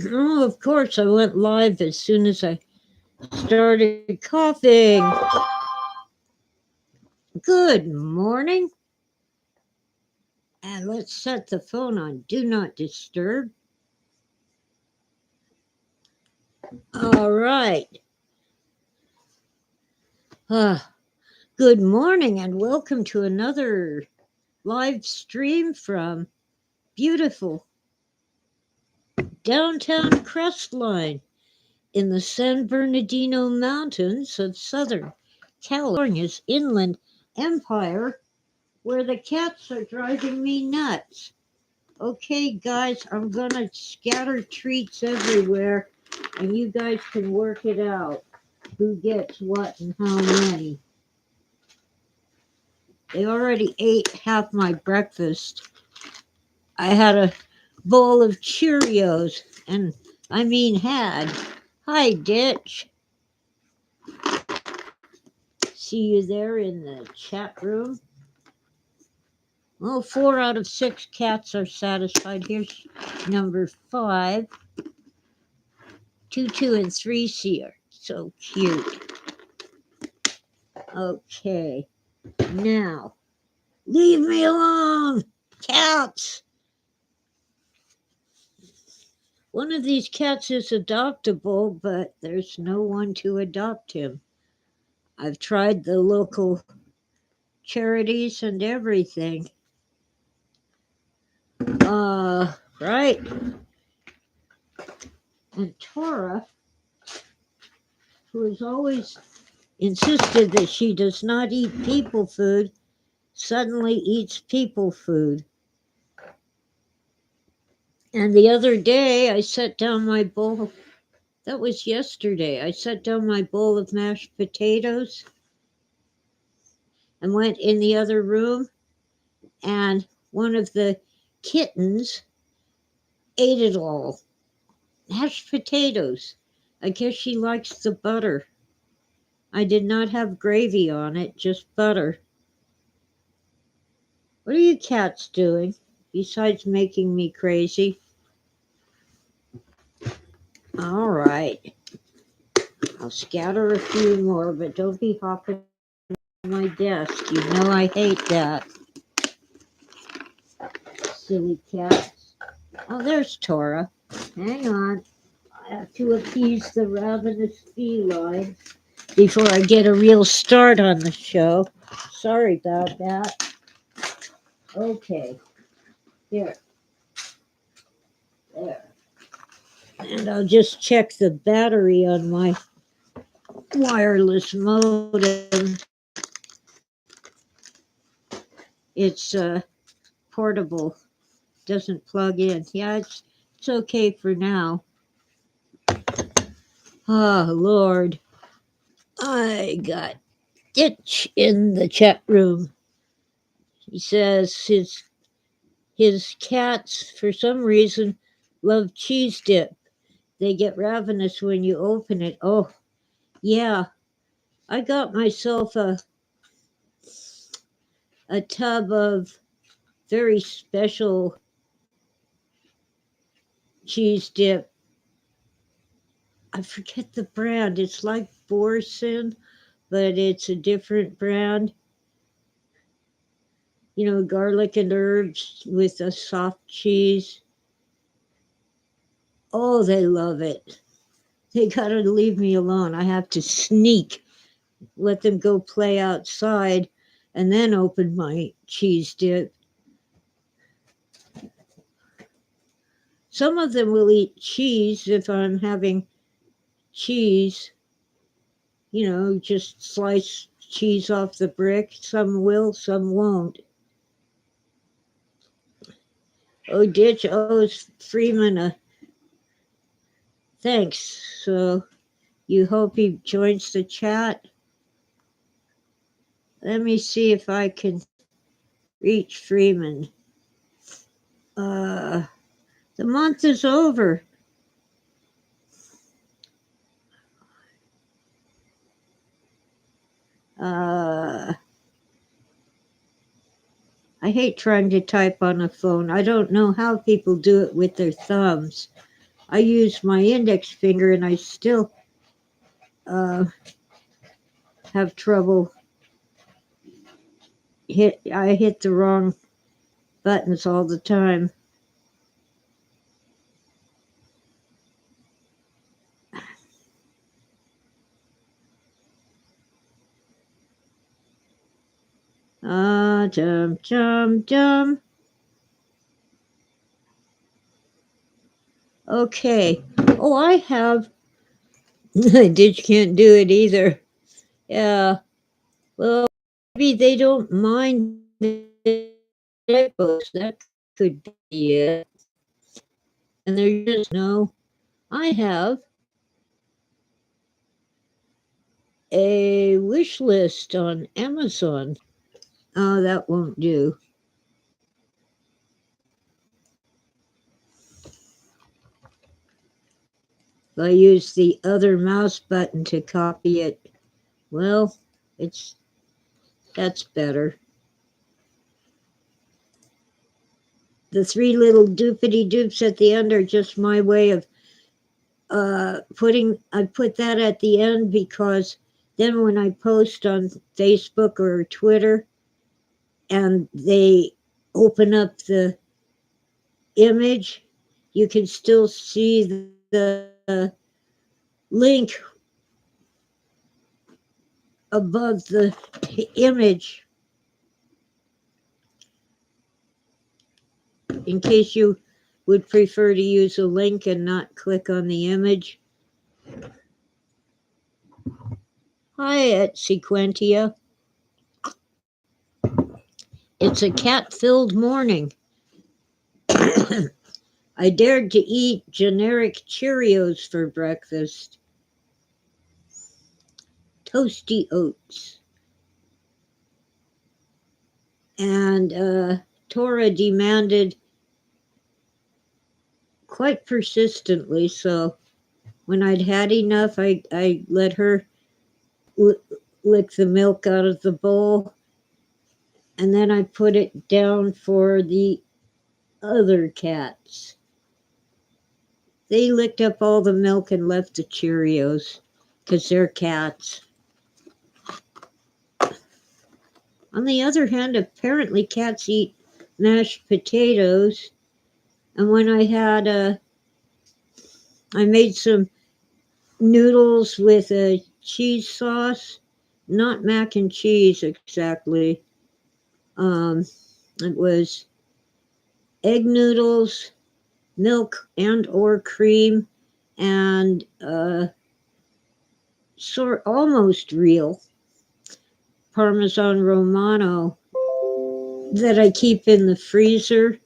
Oh, of course, I went live as soon as I started coughing. Good morning. And let's set the phone on Do Not Disturb. All right. Uh, Good morning and welcome to another live stream from beautiful downtown Crestline in the San Bernardino Mountains of Southern California's Inland Empire, where the cats are driving me nuts. Okay, guys, I'm gonna scatter treats everywhere, and you guys can work it out who gets what and how many. They already ate half my breakfast. I had a bowl of Cheerios, and I mean had. Hi, Ditch. See you there in the chat room. Well, 4 out of 6 cats are satisfied. Here's number 5. 2, 2, and 3 C are so cute. Okay, now leave me alone, cats. One of these cats is adoptable, but there's no one to adopt him. I've tried the local charities and everything. Right. And Tora, who has always insisted that she does not eat people food, suddenly eats people food. And the other day, I set down my bowl. That was yesterday. I set down my bowl of mashed potatoes and went in the other room, and one of the kittens ate it all. Mashed potatoes. I guess she likes the butter. I did not have gravy on it, just butter. What are you cats doing besides making me crazy? All right. I'll scatter a few more, but don't be hopping on my desk. You know I hate that. Silly cats. Oh, there's Tora. Hang on. I have to appease the ravenous feline before I get a real start on the show. Sorry about that. Okay. Here. There. And I'll just check the battery on my wireless modem. It's portable. Doesn't plug in. Yeah, it's okay for now. Oh, Lord. I got Ditch in the chat room. He says his cats, for some reason, love cheese dip. They get ravenous when you open it. Oh, yeah. I got myself a tub of very special cheese dip. I forget the brand. It's like Borson, but it's a different brand. You know, garlic and herbs with a soft cheese. Oh, they love it. They gotta leave me alone. I have to sneak, let them go play outside, and then open my cheese dip. Some of them will eat cheese if I'm having cheese, just slice cheese off the brick. Some will, some won't. Oh, Ditch owes Freeman a thanks. So you hope he joins the chat. Let me see if I can reach Freeman. The month is over. I hate trying to type on a phone. I don't know how people do it with their thumbs. I use my index finger and I still uh, have trouble. I hit the wrong buttons all the time. Jump, jump, jump. Okay. Oh, I have. Ditch can't do it either. Yeah. Well, maybe they don't mind the typos. That could be it. And they're just no. I have a wish list on Amazon. Oh, that won't do. If I use the other mouse button to copy it, well, it's that's better. The three little doopity doops at the end are just my way of I put that at the end because then when I post on Facebook or Twitter and they open up the image, you can still see the link above the image in case you would prefer to use a link and not click on the image. Hi at Sequentia. It's a cat-filled morning. I dared to eat generic Cheerios for breakfast. Toasty oats. And Tora demanded quite persistently, so when I'd had enough, I let her lick the milk out of the bowl, and then I put it down for the other cats. They licked up all the milk and left the Cheerios because they're cats. On the other hand, apparently cats eat mashed potatoes. And when I made some noodles with a cheese sauce, not mac and cheese exactly. It was egg noodles, milk and or cream, and almost real Parmesan Romano that I keep in the freezer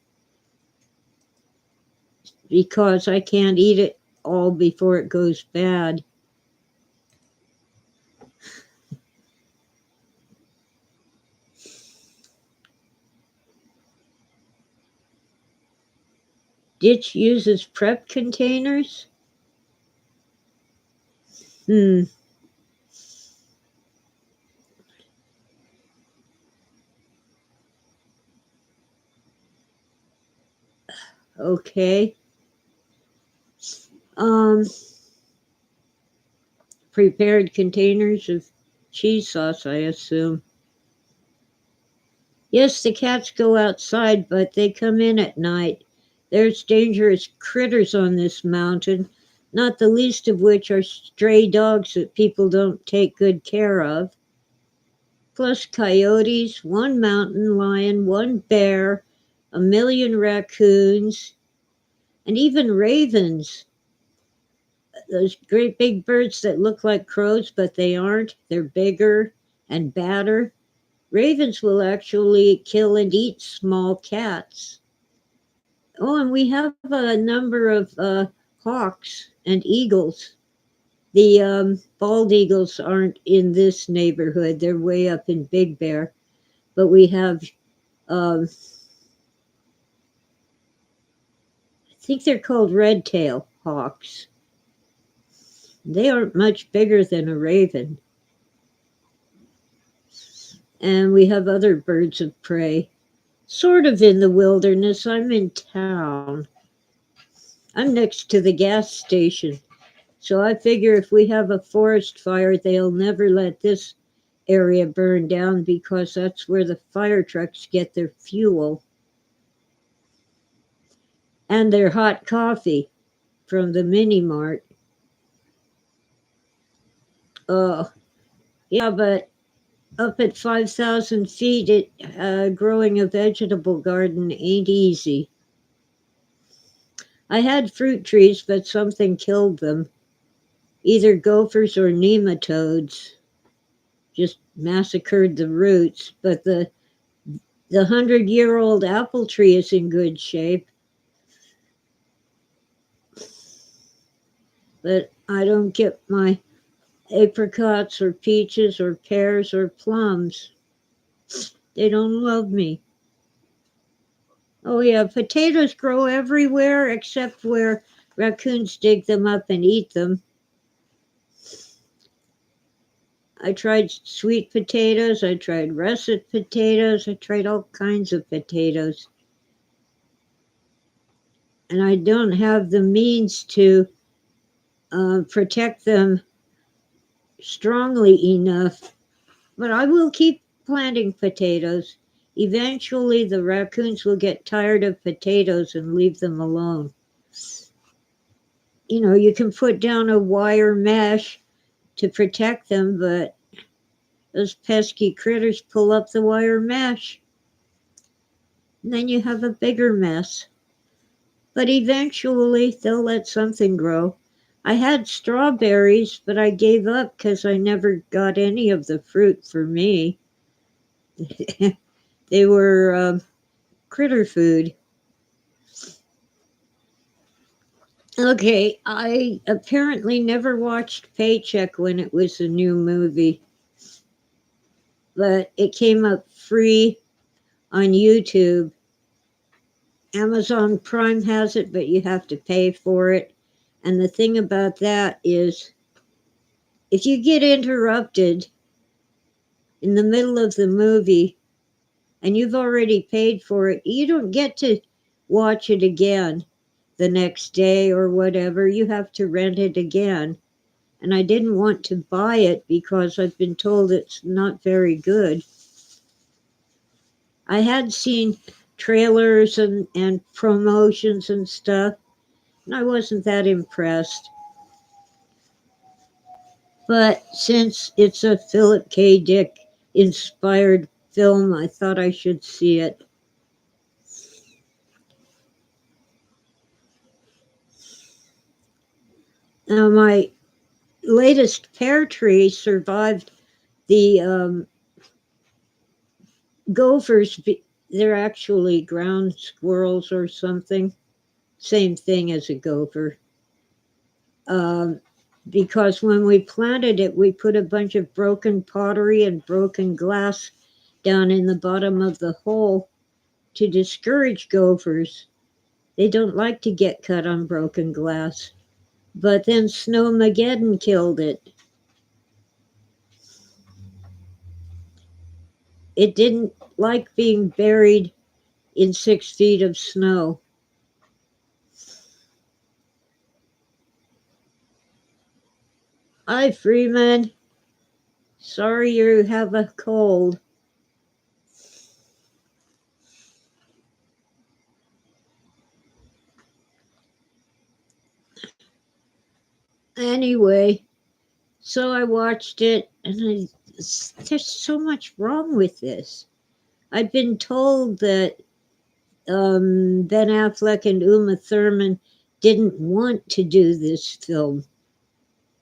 because I can't eat it all before it goes bad. Ditch uses prep containers? Okay. Um, Prepared containers of cheese sauce, I assume. Yes, the cats go outside, but they come in at night. There's dangerous critters on this mountain, not the least of which are stray dogs that people don't take good care of. Plus coyotes, one mountain lion, one bear, a million raccoons, and even ravens. Those great big birds that look like crows, but they aren't. They're bigger and badder. Ravens will actually kill and eat small cats. Oh, and we have a number of hawks and eagles. The bald eagles aren't in this neighborhood. They're way up in Big Bear. But we have, I think they're called red-tail hawks. They aren't much bigger than a raven. And we have other birds of prey. Sort of in the wilderness. I'm in town. I'm next to the gas station, so I figure if we have a forest fire, they'll never let this area burn down because that's where the fire trucks get their fuel and their hot coffee from the mini mart. Oh, yeah, but up at 5,000 feet, growing a vegetable garden ain't easy. I had fruit trees, but something killed them. Either gophers or nematodes just massacred the roots, but the 100-year-old apple tree is in good shape, but I don't get my apricots or peaches or pears or plums. They don't love me. Oh, yeah, potatoes grow everywhere except where raccoons dig them up and eat them. I tried sweet potatoes, I tried russet potatoes, I tried all kinds of potatoes. And I don't have the means to protect them strongly enough, but I will keep planting potatoes. Eventually, the raccoons will get tired of potatoes and leave them alone. You know, you can put down a wire mesh to protect them, but those pesky critters pull up the wire mesh, and then you have a bigger mess. But eventually, they'll let something grow. I had strawberries, but I gave up because I never got any of the fruit for me. They were critter food. Okay, I apparently never watched Paycheck when it was a new movie, but it came up free on YouTube. Amazon Prime has it, but you have to pay for it. And the thing about that is, if you get interrupted in the middle of the movie and you've already paid for it, you don't get to watch it again the next day or whatever. You have to rent it again. And I didn't want to buy it because I've been told it's not very good. I had seen trailers and promotions and stuff, and I wasn't that impressed. But since it's a Philip K. Dick inspired film, I thought I should see it. Now, my latest pear tree survived the gophers. They're actually ground squirrels or something. Same thing as a gopher. Um, because when we planted it, we put a bunch of broken pottery and broken glass down in the bottom of the hole to discourage gophers. They don't like to get cut on broken glass. But then Snowmageddon killed it. It didn't like being buried in 6 feet of snow. Hi, Freeman. Sorry you have a cold. Anyway, so I watched it, and there's so much wrong with this. I've been told that Ben Affleck and Uma Thurman didn't want to do this film,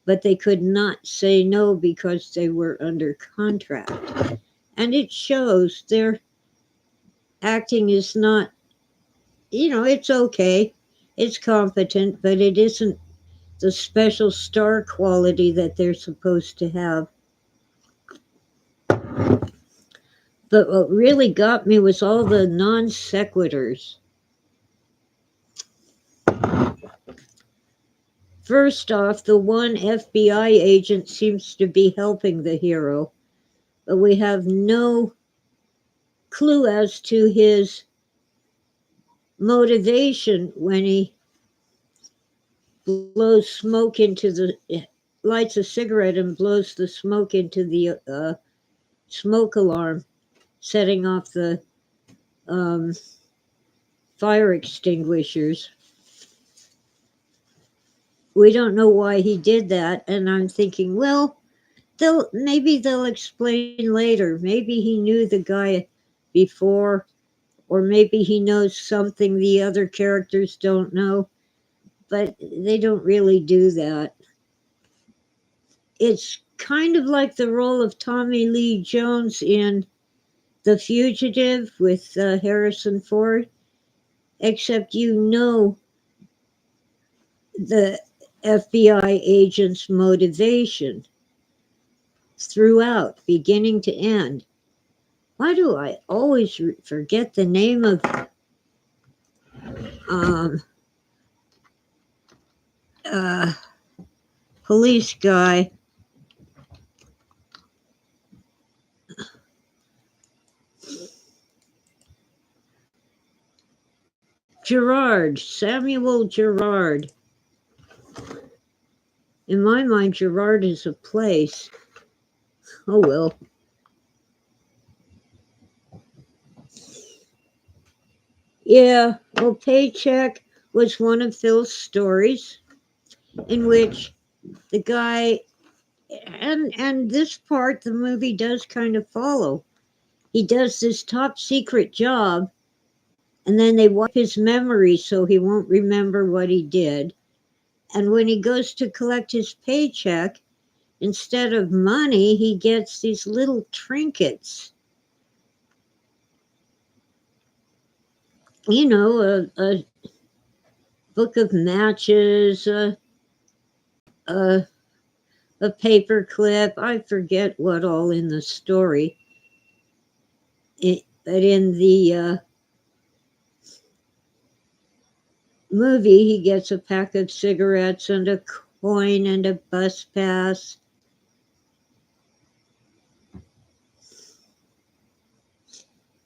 but they could not say no because they were under contract. And it shows their acting is not, it's okay, it's competent, but it isn't the special star quality that they're supposed to have. But what really got me was all the non sequiturs. First off, the one FBI agent seems to be helping the hero, but we have no clue as to his motivation when he blows smoke into lights a cigarette and blows the smoke into the smoke alarm, setting off the um, fire extinguishers. We don't know why he did that, and I'm thinking, well, they'll explain later. Maybe he knew the guy before, or maybe he knows something the other characters don't know, but they don't really do that. It's kind of like the role of Tommy Lee Jones in The Fugitive with Harrison Ford, except you know the FBI agent's motivation throughout, beginning to end. Why do I always forget the name of um, uh, police guy? Samuel Gerard. In my mind, Gerard is a place. Oh well. Yeah, well, Paycheck was one of Phil's stories in which the guy, and this part the movie does kind of follow. He does this top secret job, and then they wipe his memory so he won't remember what he did. And when he goes to collect his paycheck, instead of money, he gets these little trinkets. You know, a book of matches, a, a paper clip. I forget what all in the story. But in the movie, he gets a pack of cigarettes and a coin and a bus pass.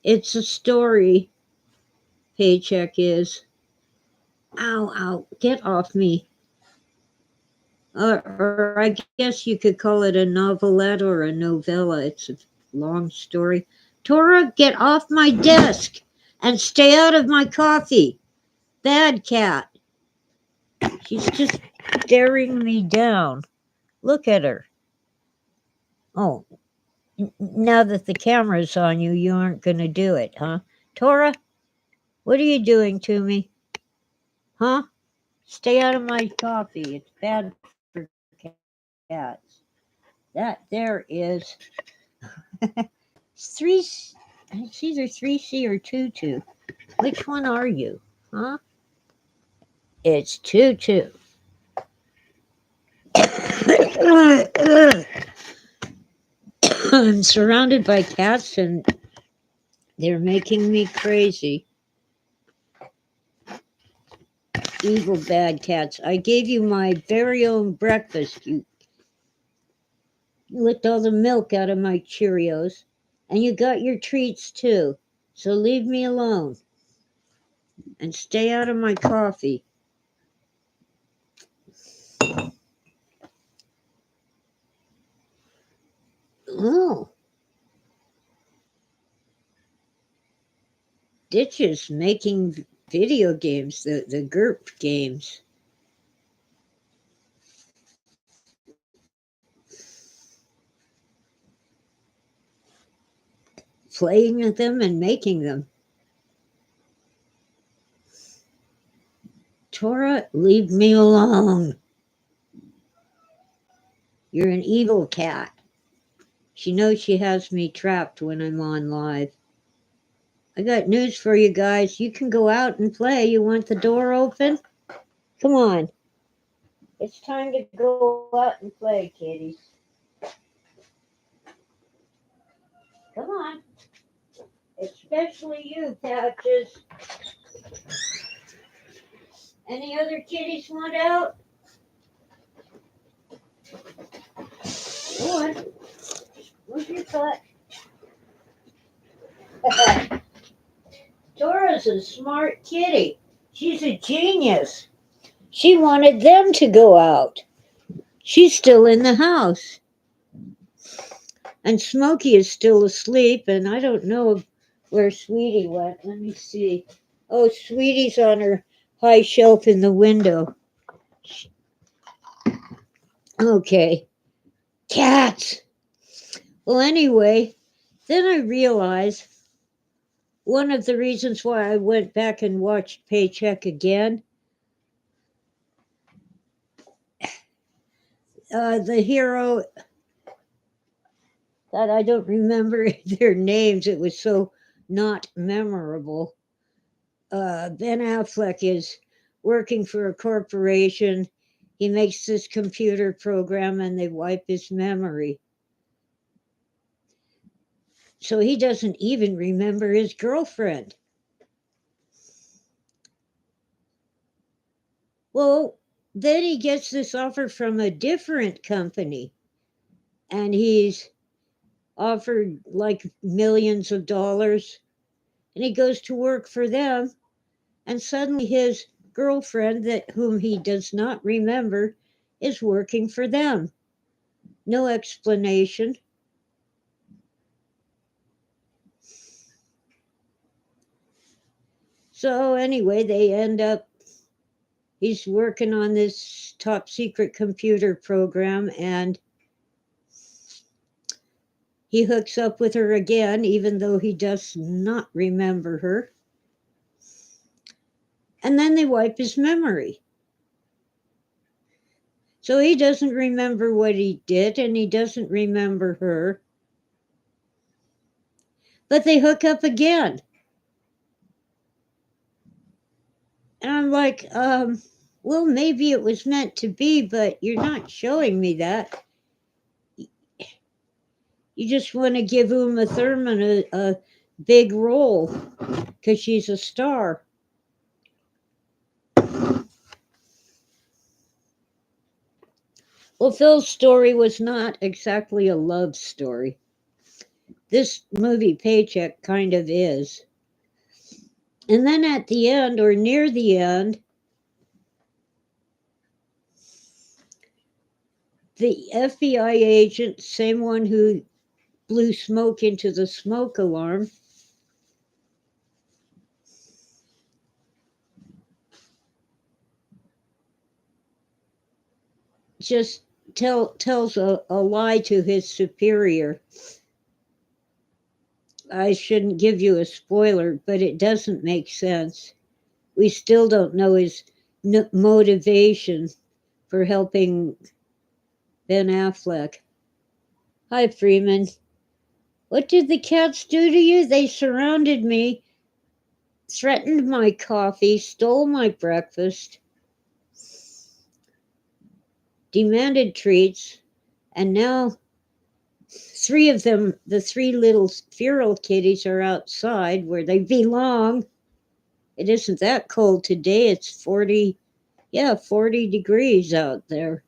It's a story, Paycheck is. Ow, ow, get off me. Or I guess you could call it a novelette or a novella. It's a long story. Tora, get off my desk and stay out of my coffee. Bad cat. She's just staring me down. Look at her. Oh, now that the camera's on you, you aren't going to do it, huh? Tora, what are you doing to me? Huh? Stay out of my coffee. It's bad for cats. That there is three. It's either 3C or 2-2. Which one are you? Huh? It's 2-2. I'm surrounded by cats and they're making me crazy. Evil bad cats. I gave you my very own breakfast. You licked all the milk out of my Cheerios. And you got your treats too. So leave me alone. And stay out of my coffee. Oh. Ditches making video games, the GURP games. Playing them and making them. Tora, leave me alone. You're an evil cat. She knows she has me trapped when I'm on live. I got news for you guys. You can go out and play. You want the door open? Come on. It's time to go out and play, kitties. Come on. Especially you, Patches. Any other kitties want out? Go on. Move your butt. Dora's a smart kitty. She's a genius. She wanted them to go out. She's still in the house. And Smokey is still asleep, and I don't know where Sweetie went. Let me see. Oh, Sweetie's on her high shelf in the window. Okay. Cats! Well, anyway, then I realized one of the reasons why I went back and watched Paycheck again, the hero that I don't remember their names, it was so not memorable. Ben Affleck is working for a corporation. He makes this computer program and they wipe his memory. So he doesn't even remember his girlfriend. Well, then he gets this offer from a different company and he's offered like millions of dollars and he goes to work for them and suddenly his girlfriend that whom he does not remember is working for them. No explanation. So anyway, they end up he's working on this top secret computer program and he hooks up with her again even though he does not remember her. And then they wipe his memory. So he doesn't remember what he did and he doesn't remember her. But they hook up again. And I'm like, well, maybe it was meant to be, but you're not showing me that. You just want to give Uma Thurman a big role because she's a star. Well, Phil's story was not exactly a love story. This movie, Paycheck, kind of is. And then at the end, or near the end, the FBI agent, same one who blew smoke into the smoke alarm, just tells a lie to his superior. I shouldn't give you a spoiler, but it doesn't make sense. We still don't know his motivation for helping Ben Affleck. Hi, Freeman. What did the cats do to you? They surrounded me, threatened my coffee, stole my breakfast, demanded treats, and now three of them, the three little feral kitties, are outside where they belong. It isn't that cold today. It's 40, yeah, 40 degrees out there.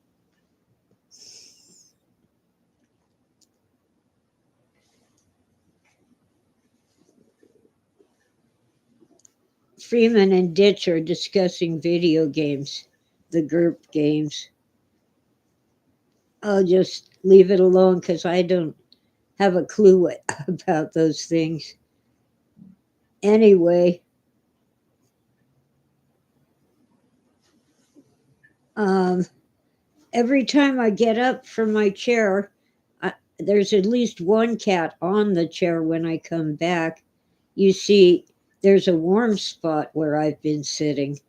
Freeman and Ditch are discussing video games, the group games. I'll just leave it alone because I don't have a clue about those things. Anyway, um, every time I get up from my chair, there's at least one cat on the chair when I come back. You see, there's a warm spot where I've been sitting.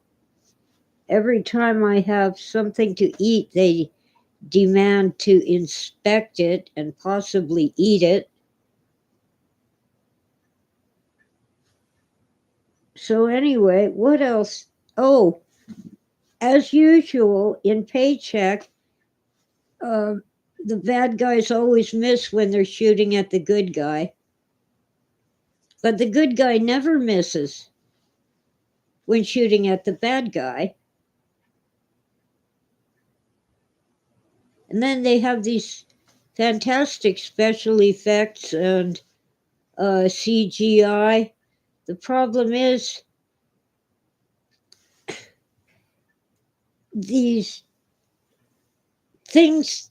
Every time I have something to eat, they demand to inspect it and possibly eat it. So, anyway, what else? Oh, as usual in Paycheck, uh, the bad guys always miss when they're shooting at the good guy. But the good guy never misses when shooting at the bad guy. And then they have these fantastic special effects and CGI. The problem is these things,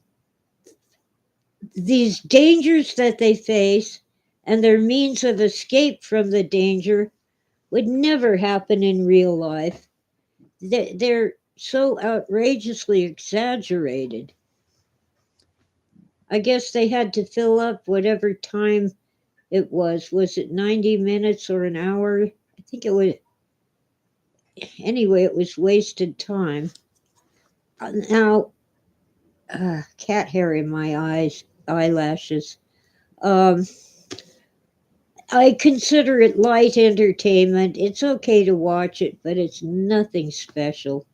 these dangers that they face, and their means of escape from the danger would never happen in real life. They're so outrageously exaggerated. I guess they had to fill up whatever time it was. Was it 90 minutes or an hour? I think it was. Anyway, it was wasted time. Now, cat hair in my eyes, eyelashes. Um, I consider it light entertainment. It's okay to watch it, but it's nothing special.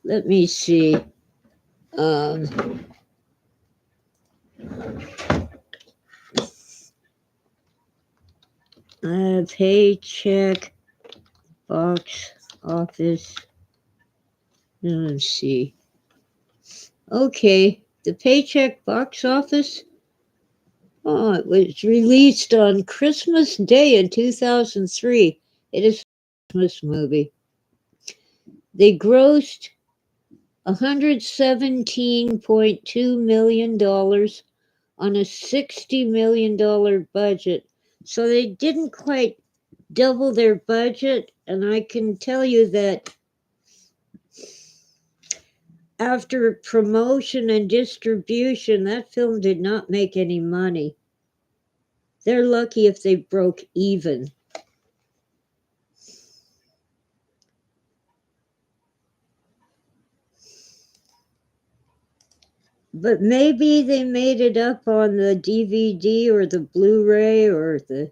Let me see. Um, Paycheck, box office. Let's see. Okay, the Paycheck box office. Oh, it was released on Christmas Day in 2003. It is a Christmas movie. They grossed $117.2 million on a $60 million budget. So they didn't quite double their budget. And I can tell you that after promotion and distribution, that film did not make any money. They're lucky if they broke even. But maybe they made it up on the DVD or the Blu-ray or the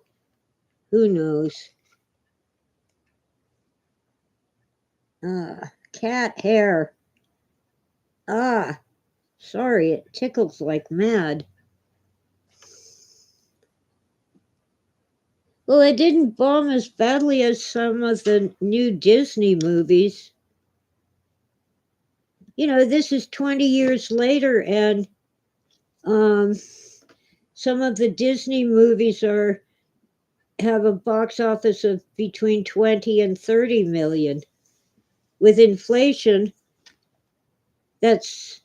who knows. Cat hair. Ah, sorry, it tickles like mad. Well, it didn't bomb as badly as some of the new Disney movies. You know, this is 20 years later, and um, some of the Disney movies have a box office of between 20 and 30 million. With inflation, that's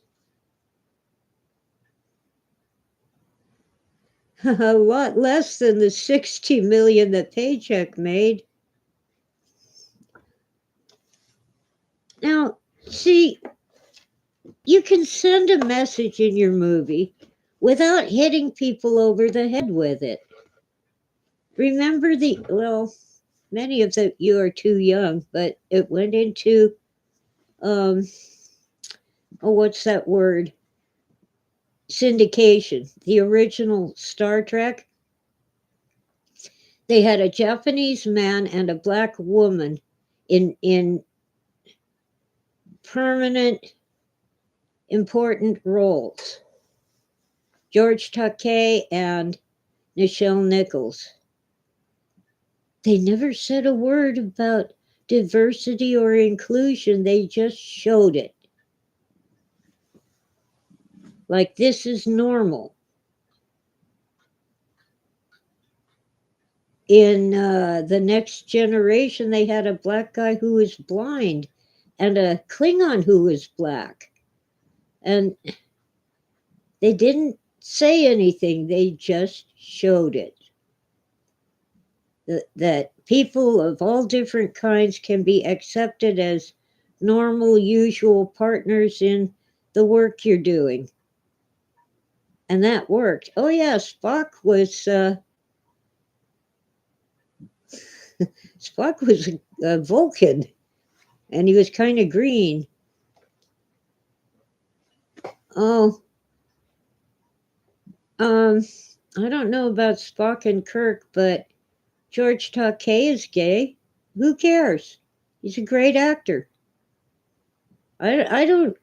a lot less than the 60 million that Paycheck made. Now, see, you can send a message in your movie without hitting people over the head with it. Remember well, many of you are too young, but it went into, um, oh, what's that word? Syndication. The original Star Trek. They had a Japanese man and a black woman in permanent important roles. George Takei and Nichelle Nichols. They never said a word about diversity or inclusion, they just showed it. Like this is normal. In The Next Generation, they had a black guy who was blind and a Klingon who was black. And they didn't say anything, they just showed it. That people of all different kinds can be accepted as normal, usual partners in the work you're doing. And that worked. Oh, yeah, Spock was a Vulcan, and he was kind of green. Oh, I don't know about Spock and Kirk, but George Takei is gay. Who cares? He's a great actor. I don't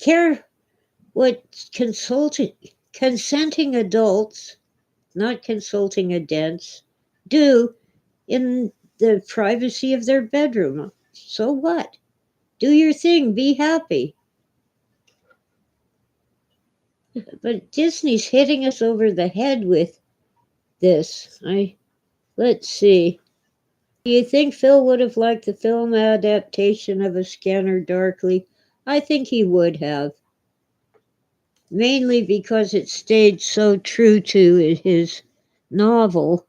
care what consenting adults, not consulting adults, do in the privacy of their bedroom. So what? Do your thing, be happy. But Disney's hitting us over the head with this. Let's see. Do you think Phil would have liked the film adaptation of A Scanner Darkly? I think he would have. Mainly because it stayed so true to his novel,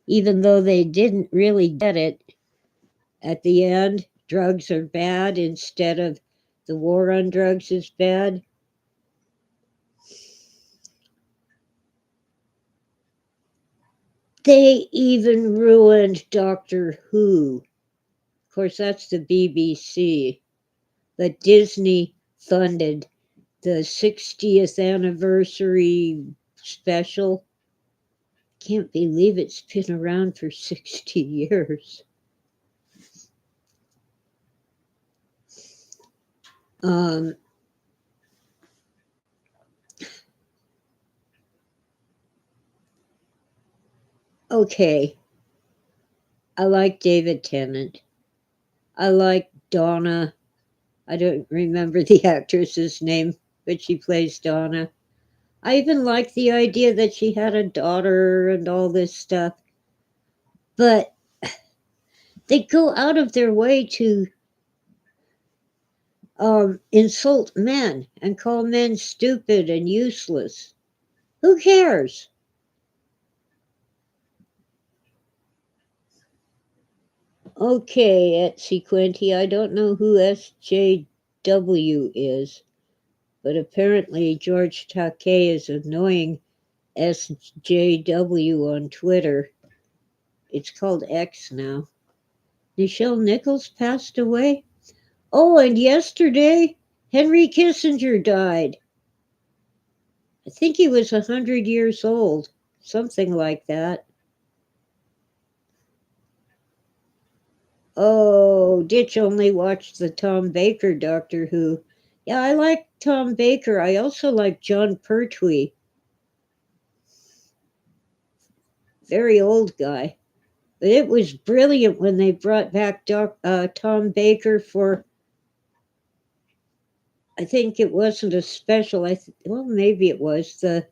even though they didn't really get it at the end. Drugs are bad instead of the war on drugs is bad. They even ruined Doctor Who. Of course, that's the BBC. But Disney funded the 60th anniversary special. Can't believe it's been around for 60 years. Um, okay, I like David Tennant. I like Donna. I don't remember the actress's name, but she plays Donna. I even like the idea that she had a daughter and all this stuff. But they go out of their way to insult men and call men stupid and useless. Who cares? Okay, at Sequenti, I don't know who SJW is, but apparently George Takei is annoying SJW on Twitter. It's called X now. Nichelle Nichols passed away? Oh, and yesterday, Henry Kissinger died. I think he was 100 years old, something like that. Oh, Ditch only watched the Tom Baker Doctor Who. Yeah, I like Tom Baker. I also like John Pertwee. Very old guy. But it was brilliant when they brought back Tom Baker for, I think it wasn't a special. Well, maybe it was the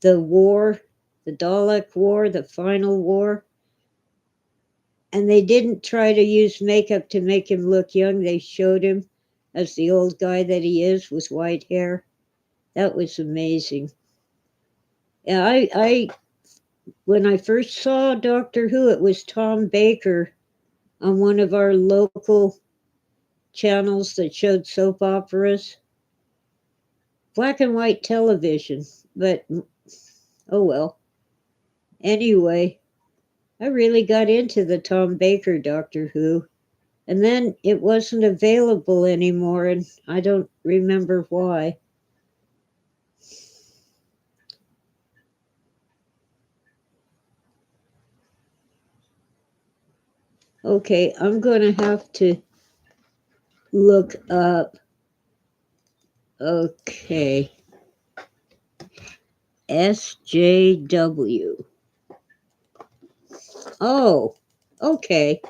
war, the Dalek War, the final war. And they didn't try to use makeup to make him look young. They showed him as the old guy that he is with white hair. That was amazing. Yeah, I when I first saw Doctor Who, it was Tom Baker on one of our local channels that showed soap operas. Black and white television, but oh well. Anyway, I really got into the Tom Baker Doctor Who, and then it wasn't available anymore, and I don't remember why. Okay, I'm going to have to look up. Okay. SJW. Oh, okay.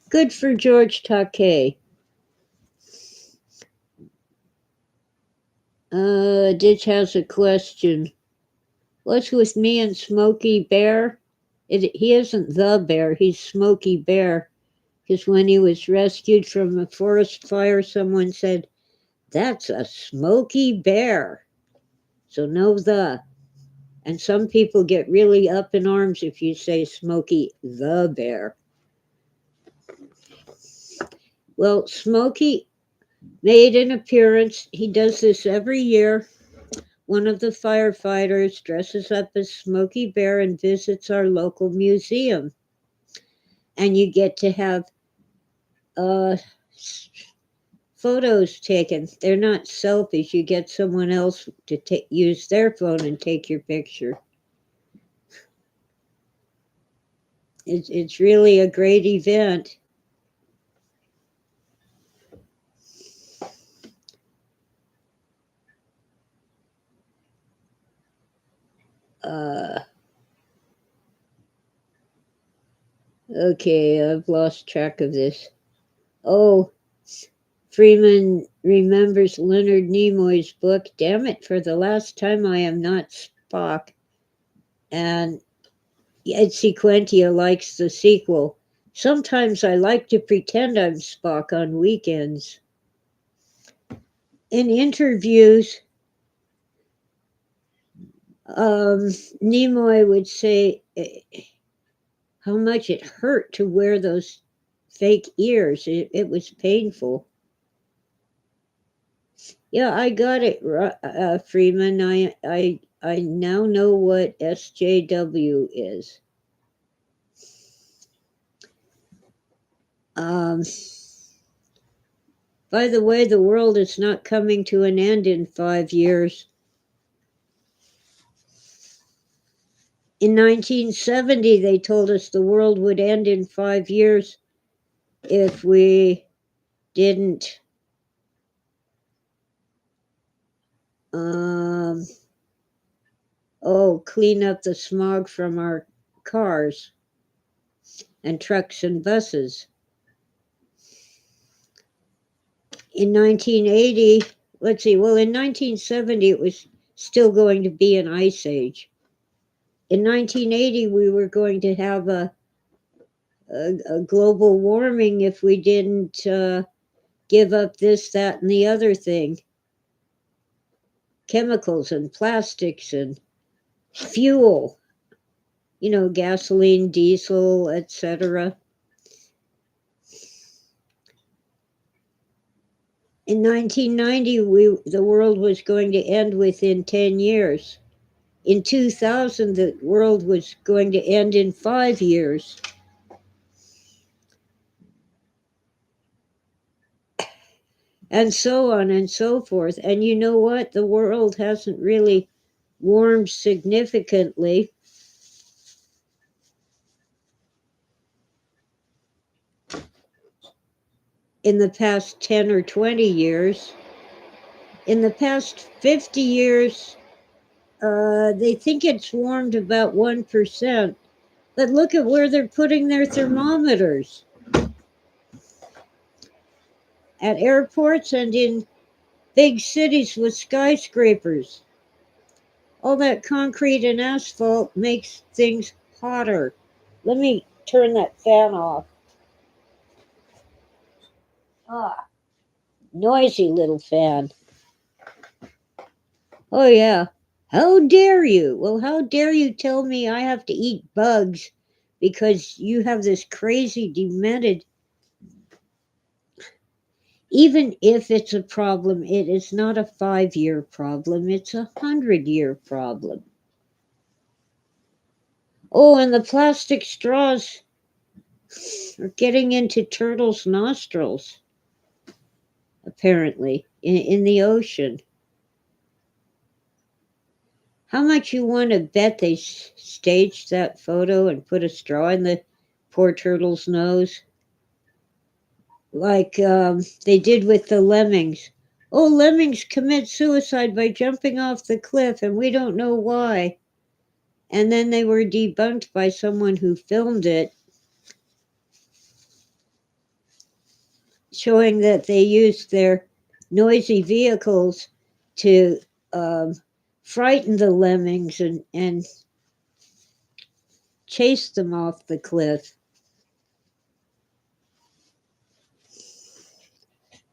Good for George Takei. Ditch has a question. What's with me and Smokey Bear? He isn't the bear, he's Smokey Bear. Because when he was rescued from a forest fire, someone said, "That's a Smokey Bear." So no the. And some people get really up in arms if you say Smokey the Bear. Well, Smokey made an appearance. He does this every year. One of the firefighters dresses up as Smokey Bear and visits our local museum. And you get to have uh, photos taken. They're not selfies. You get someone else to use their phone and take your picture. It's really a great event. Uh, okay, I've lost track of this. Oh, Freeman remembers Leonard Nimoy's book, Damn It, for the Last Time I Am Not Spock. And Ed Sequentia likes the sequel. Sometimes I like to pretend I'm Spock on weekends. In interviews, Nimoy would say how much it hurt to wear those fake ears. It was painful. Yeah, I got it, Freeman. I now know what SJW is. Um, by the way, the world is not coming to an end in 5 years. In 1970, they told us the world would end in 5 years if we didn't um, clean up the smog from our cars and trucks and buses. In 1980, let's see, well, in 1970, it was still going to be an ice age. In 1980, we were going to have a global warming if we didn't give up this, that, and the other thing. Chemicals and plastics and fuel, gasoline, diesel, etc. In 1990, the world was going to end within 10 years. In 2000, the world was going to end in 5 years. And so on and so forth. And you know what? The world hasn't really warmed significantly. In the past 10 or 20 years. In the past 50 years, they think it's warmed about 1%. But look at where they're putting their thermometers. At airports and in big cities with skyscrapers. All that concrete and asphalt makes things hotter. Let me turn that fan off. Ah, noisy little fan. Oh, yeah. How dare you? Well, how dare you tell me I have to eat bugs because you have this crazy, demented. Even if it's a problem, it is not a 5-year problem, it's a 100-year problem. Oh, and the plastic straws are getting into turtles' nostrils, apparently, in the ocean. How much you want to bet they staged that photo and put a straw in the poor turtle's nose? Like they did with the lemmings. Oh, lemmings commit suicide by jumping off the cliff, and we don't know why. And then they were debunked by someone who filmed it, showing that they used their noisy vehicles to frighten the lemmings and chase them off the cliff.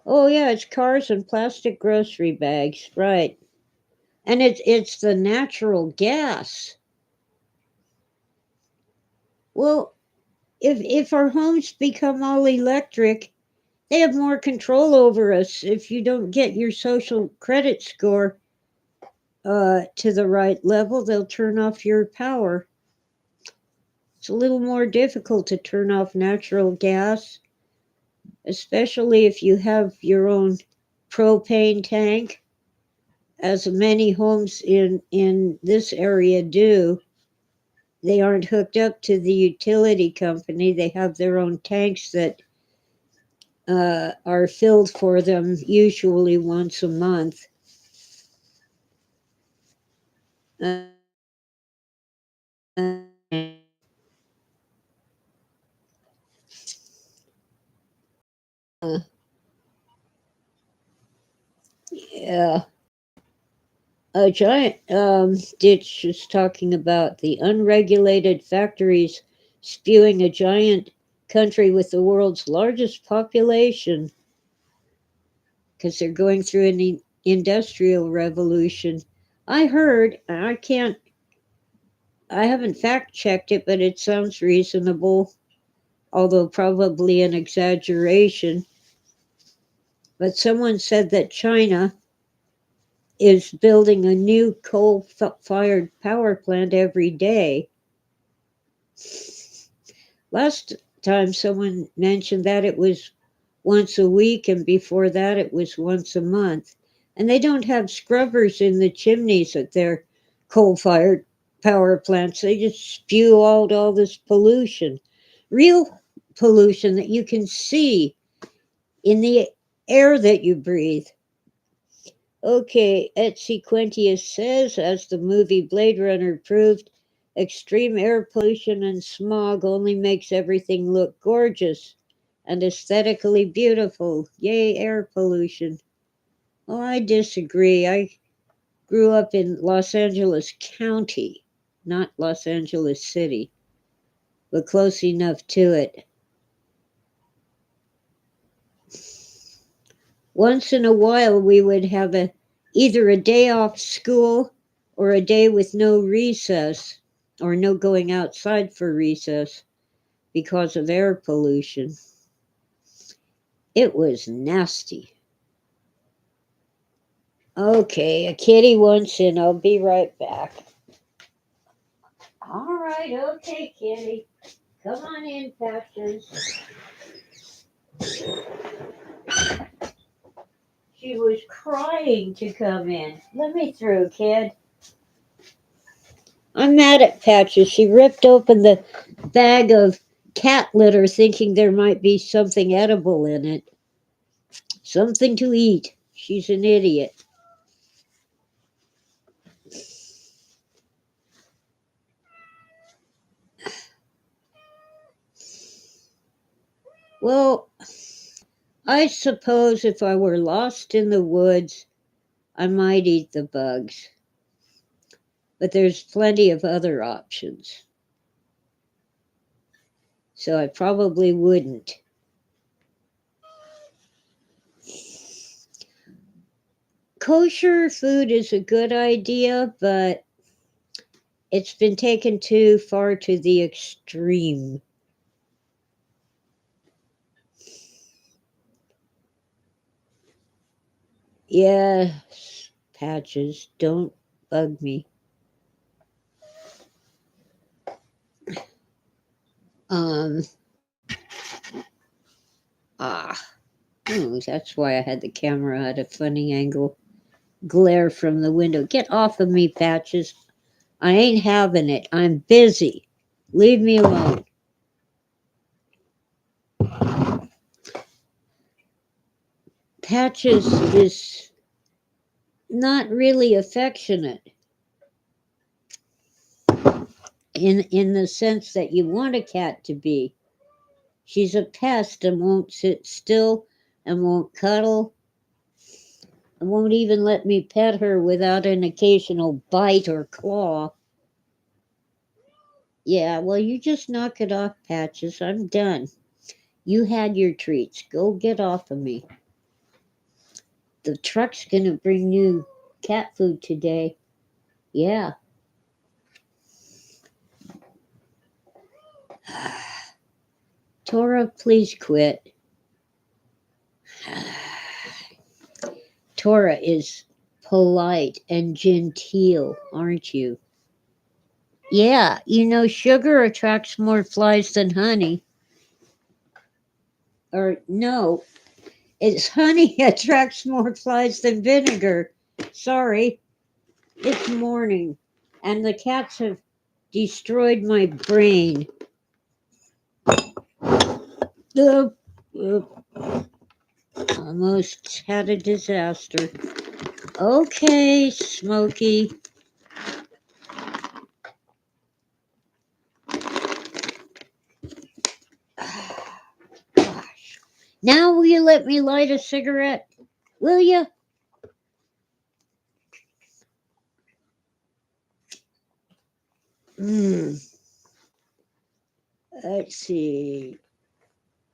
Oh yeah, it's cars and plastic grocery bags, right? And it's the natural gas. Well, if our homes become all electric, they have more control over us. If you don't get your social credit score to the right level, they'll turn off your power. It's a little more difficult to turn off natural gas, especially if you have your own propane tank, as many homes in this area do. They aren't hooked up to the utility company. They have their own tanks that are filled for them usually once a month. Uh, Yeah. A giant ditch is talking about the unregulated factories spewing a giant country with the world's largest population because they're going through an industrial revolution. I heard, I haven't fact checked it, but it sounds reasonable, although probably an exaggeration. But someone said that China is building a new coal fired power plant every day. Last time someone mentioned that it was once a week, and before that it was once a month. And they don't have scrubbers in the chimneys at their coal fired power plants. They just spew out all this pollution, real pollution that you can see in the air that you breathe. Okay, Etsy Quintius says, as the movie Blade Runner proved, extreme air pollution and smog only makes everything look gorgeous and aesthetically beautiful. Yay, air pollution. Oh, I disagree. I grew up in Los Angeles County, not Los Angeles City, but close enough to it. Once in a while, we would have either a day off school or a day with no recess or no going outside for recess because of air pollution. It was nasty. Okay, a kitty wants in. I'll be right back. All right, okay, kitty. Come on in, Patches. She was crying to come in. Let me through, kid. I'm mad at Patches. She ripped open the bag of cat litter thinking there might be something edible in it. Something to eat. She's an idiot. Well, I suppose if I were lost in the woods, I might eat the bugs. But there's plenty of other options. So I probably wouldn't. Kosher food is a good idea, but it's been taken too far to the extreme. Yes, Patches, don't bug me. Um, ah, that's why I had the camera at a funny angle. Glare from the window. Get off of me, Patches. I ain't having it. I'm busy. Leave me alone. Patches is not really affectionate in the sense that you want a cat to be. She's a pest and won't sit still and won't cuddle and won't even let me pet her without an occasional bite or claw. Yeah, well, you just knock it off, Patches. I'm done. You had your treats. Go get off of me. The truck's gonna bring new cat food today. Yeah. Tora, please quit. Tora is polite and genteel, aren't you? Yeah, sugar attracts more flies than honey. Or no, it's honey attracts more flies than vinegar. Sorry, it's morning, and the cats have destroyed my brain. Ugh, ugh. Almost had a disaster. Okay, Smokey. Gosh. Now will you let me light a cigarette? Will you? Hmm. Let's see.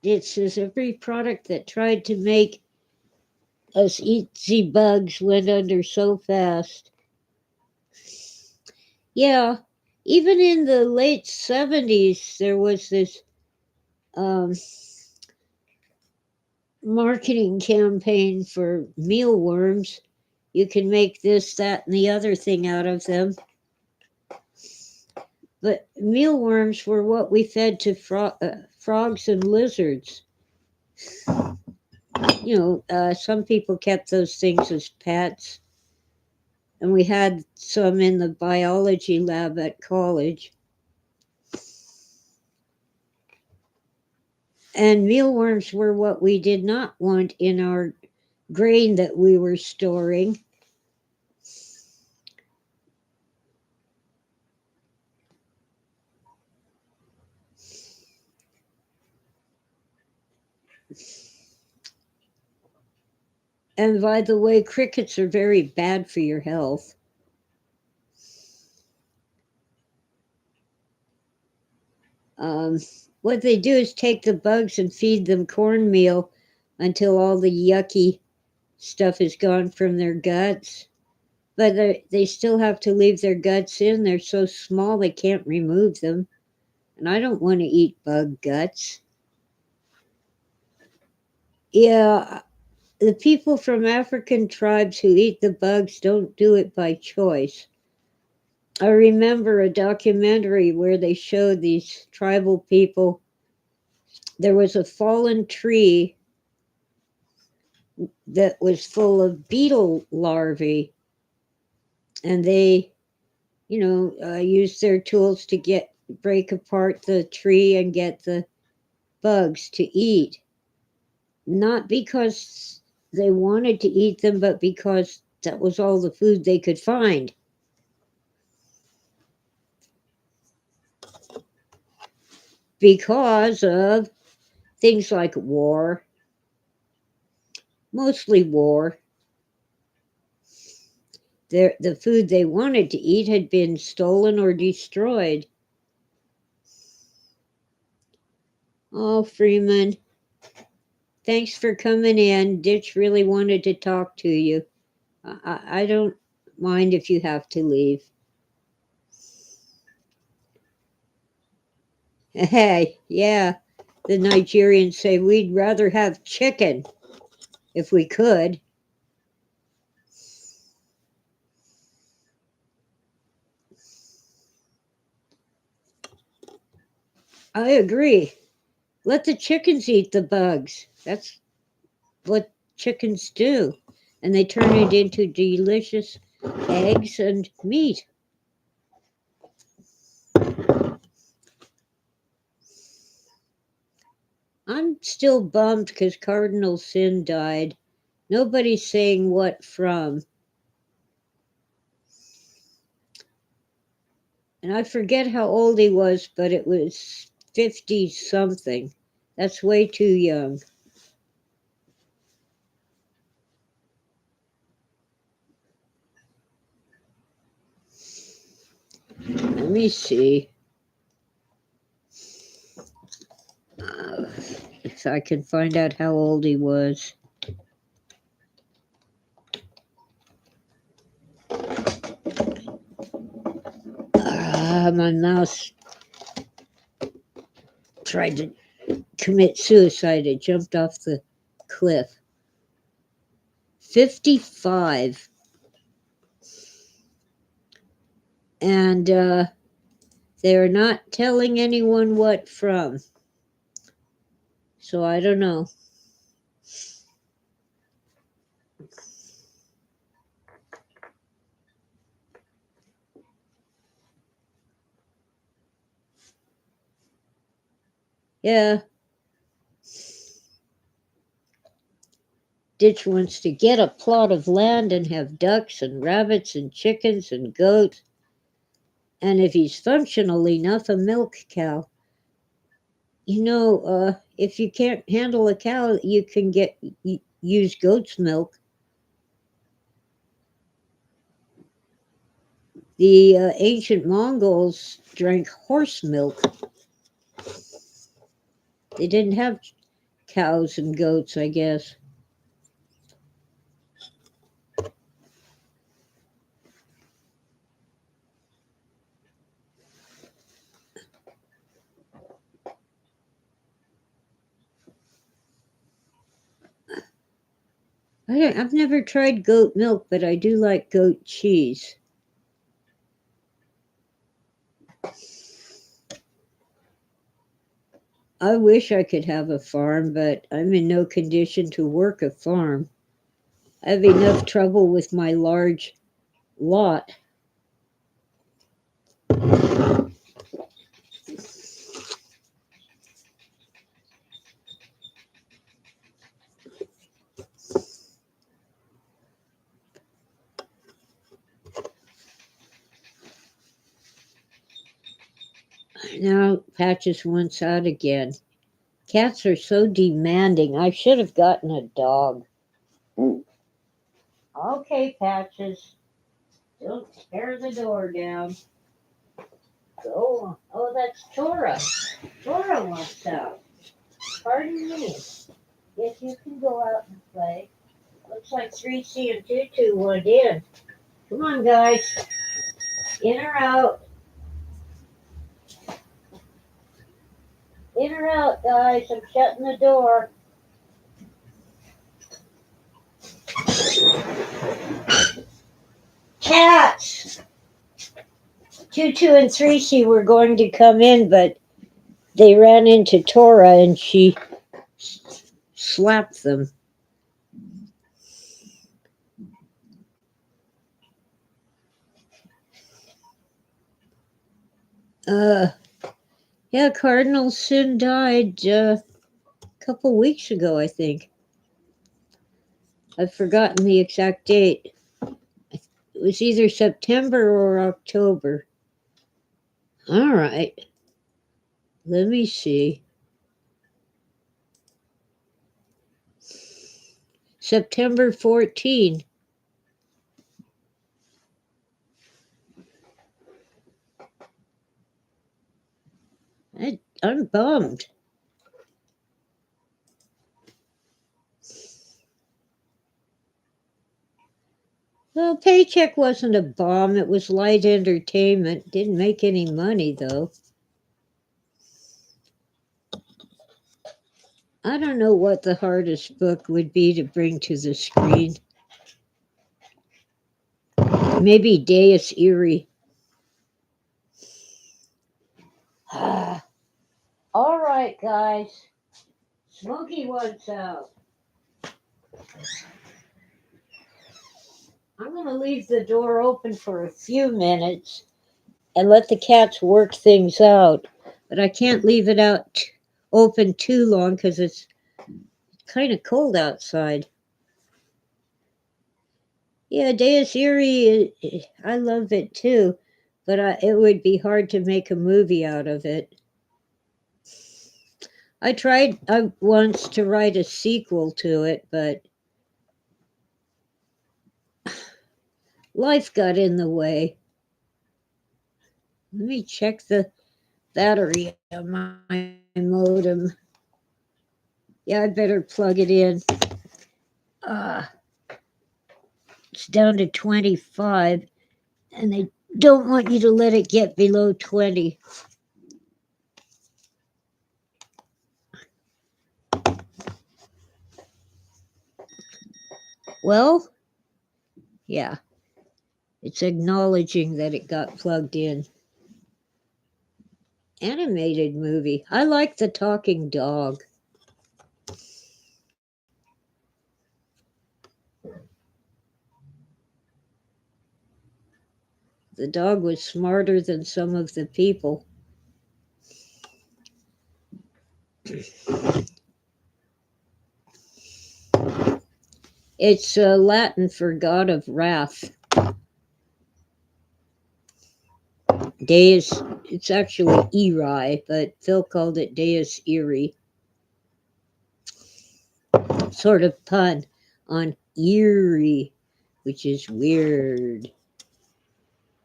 It says every product that tried to make us eat the bugs went under so fast. Yeah, even in the late 70s, there was this um, marketing campaign for mealworms. You can make this, that, and the other thing out of them. But mealworms were what we fed to frogs and lizards. Some people kept those things as pets, and we had some in the biology lab at college. And mealworms were what we did not want in our grain that we were storing. And by the way, crickets are very bad for your health. Um, what they do is take the bugs and feed them cornmeal until all the yucky stuff is gone from their guts. But they still have to leave their guts in. They're so small they can't remove them. And I don't want to eat bug guts. Yeah, the people from African tribes who eat the bugs don't do it by choice. I remember a documentary where they showed these tribal people. There was a fallen tree that was full of beetle larvae, and they, used their tools to break apart the tree and get the bugs to eat. Not because they wanted to eat them, but because that was all the food they could find. Because of things like war, mostly war. The food they wanted to eat had been stolen or destroyed. Oh, Freeman, thanks for coming in. Ditch really wanted to talk to you. I don't mind if you have to leave. Hey, yeah, the Nigerians say we'd rather have chicken if we could. I agree. Let the chickens eat the bugs. That's what chickens do. And they turn it into delicious eggs and meat. I'm still bummed because Cardinal Sin died. Nobody's saying what from. And I forget how old he was, but it was 50 something. That's way too young. Let me see if I can find out how old he was. My mouse tried to commit suicide. It jumped off the cliff. 55. And they're not telling anyone what from. So I don't know. Yeah. Ditch wants to get a plot of land and have ducks and rabbits and chickens and goats. And if he's functional enough, a milk cow. If you can't handle a cow, you can use goat's milk. The ancient Mongols drank horse milk. They didn't have cows and goats, I guess. I've never tried goat milk, but I do like goat cheese. I wish I could have a farm, but I'm in no condition to work a farm. I have enough trouble with my large lot. Now Patches wants out again. Cats are so demanding. I should have gotten a dog. Okay, Patches. Don't tear the door down. Go on. Oh, that's Tora. Tora wants out. Pardon me. Yes, you can go out and play. Looks like 3C and Tutu want in. Come on, guys. In or out? In or out, guys? I'm shutting the door. Cats! Tutu and 3C were going to come in, but they ran into Tora and she slapped them. Yeah, Cardinal Sin died a couple weeks ago, I think. I've forgotten the exact date. It was either September or October. All right. Let me see. September 14. I'm bummed. Well, Paycheck wasn't a bomb. It was light entertainment. Didn't make any money, though. I don't know what the hardest book would be to bring to the screen. Maybe Deus Erie. All right, guys. Smokey wants out. I'm going to leave the door open for a few minutes and let the cats work things out. But I can't leave it out open too long because it's kind of cold outside. Yeah, Deus Erie, I love it too, but it would be hard to make a movie out of it. I tried once to write a sequel to it, but life got in the way. Let me check the battery on my modem. Yeah, I better plug it in. It's down to 25, and they don't want you to let it get below 20. Well, yeah, it's acknowledging that it got plugged in. Animated movie. I like the talking dog. The dog was smarter than some of the people. It's Latin for God of Wrath. Deus, it's actually Eri, but Phil called it Deus Erie. Sort of pun on eerie, which is weird.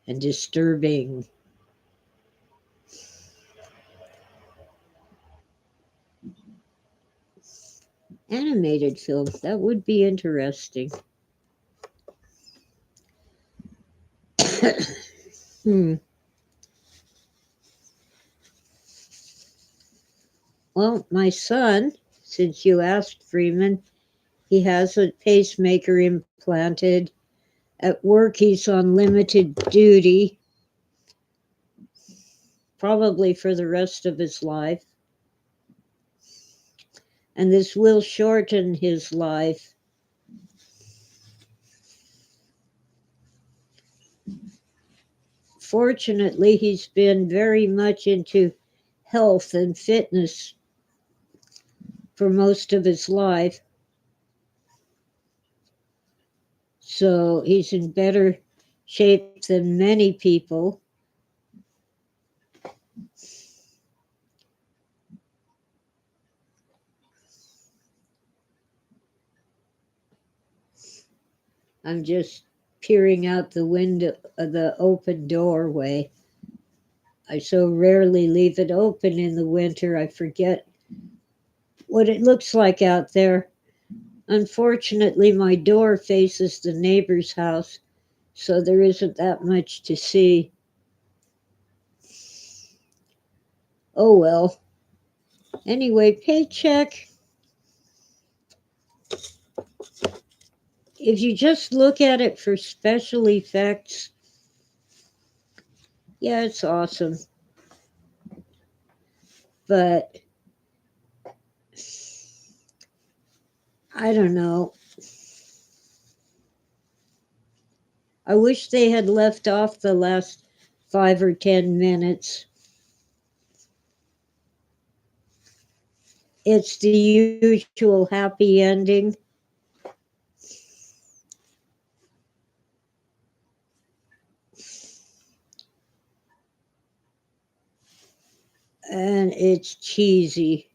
and disturbing. Animated films, that would be interesting. Hmm. Well, my son, since you asked, Freeman, he has a pacemaker implanted. At work, he's on limited duty, probably for the rest of his life. And this will shorten his life. Fortunately, he's been very much into health and fitness for most of his life. So he's in better shape than many people. I'm just peering out the window of the open doorway. I so rarely leave it open in the winter, I forget what it looks like out there. Unfortunately, my door faces the neighbor's house, so there isn't that much to see. Oh well. Anyway, Paycheck, if you just look at it for special effects, yeah, it's awesome. But I don't know. I wish they had left off the last 5 or 10 minutes. It's the usual happy ending. And it's cheesy.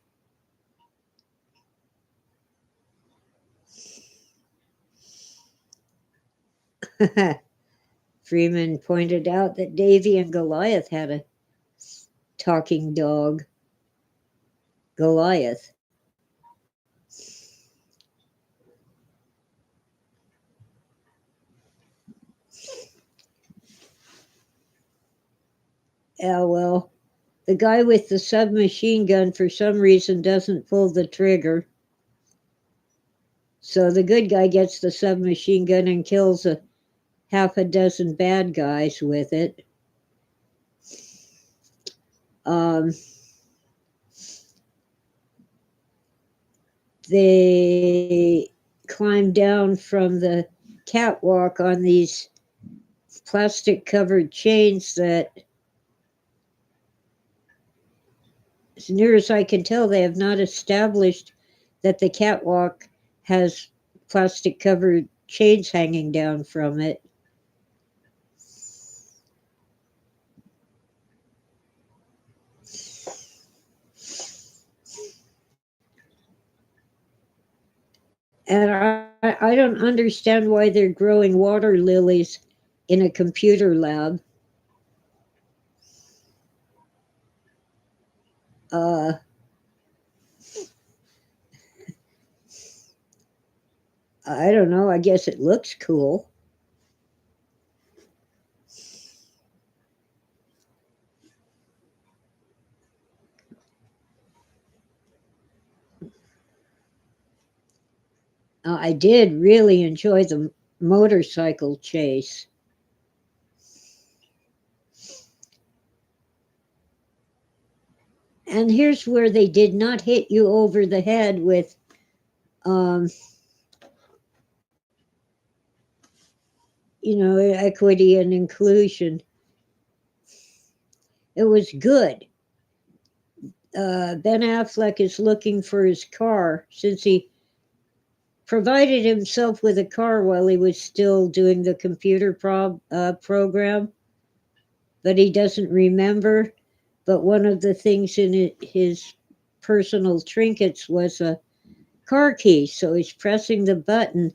Freeman pointed out that Davy and Goliath had a talking dog. Goliath. Yeah, well, the guy with the submachine gun for some reason doesn't pull the trigger. So the good guy gets the submachine gun and kills a half a dozen bad guys with it. Um, they climb down from the catwalk on these plastic covered chains that, as near as I can tell, they have not established that the catwalk has plastic covered chains hanging down from it. And I don't understand why they're growing water lilies in a computer lab. Uh, I don't know. I guess it looks cool. I did really enjoy the motorcycle chase. And here's where they did not hit you over the head with um, equity and inclusion. It was good. Ben Affleck is looking for his car since he provided himself with a car while he was still doing the computer program, but he doesn't remember. But one of the things in his personal trinkets was a car key, so he's pressing the button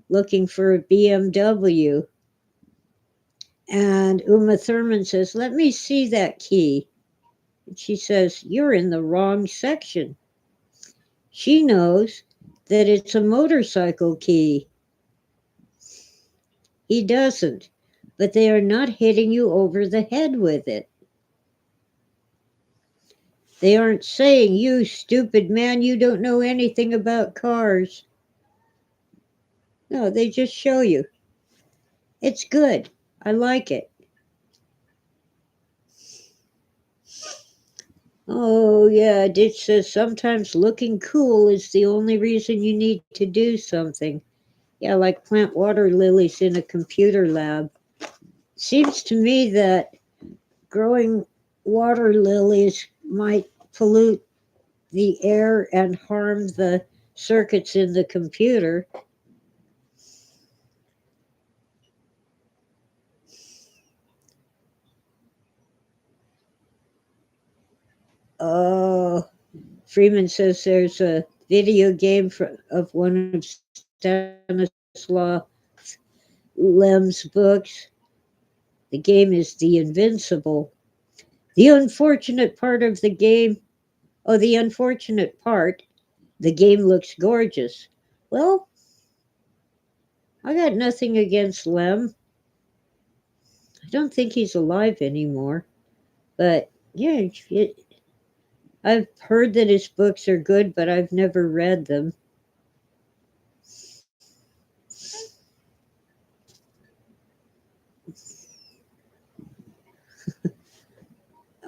looking for a BMW. And Uma Thurman says, "Let me see that key." And she says, "You're in the wrong section." She knows that it's a motorcycle key. He doesn't, but they are not hitting you over the head with it. They aren't saying, "You stupid man, you don't know anything about cars." No, they just show you. It's good. I like it. Oh, yeah, Ditch says sometimes looking cool is the only reason you need to do something. Yeah, like plant water lilies in a computer lab. Seems to me that growing water lilies might pollute the air and harm the circuits in the computer. Oh, Freeman says there's a video game of one of Stanislaw Lem's books. The game is The Invincible. The unfortunate part of the game, oh, the unfortunate part, the game looks gorgeous. Well, I got nothing against Lem. I don't think he's alive anymore. But yeah, I've heard that his books are good, but I've never read them.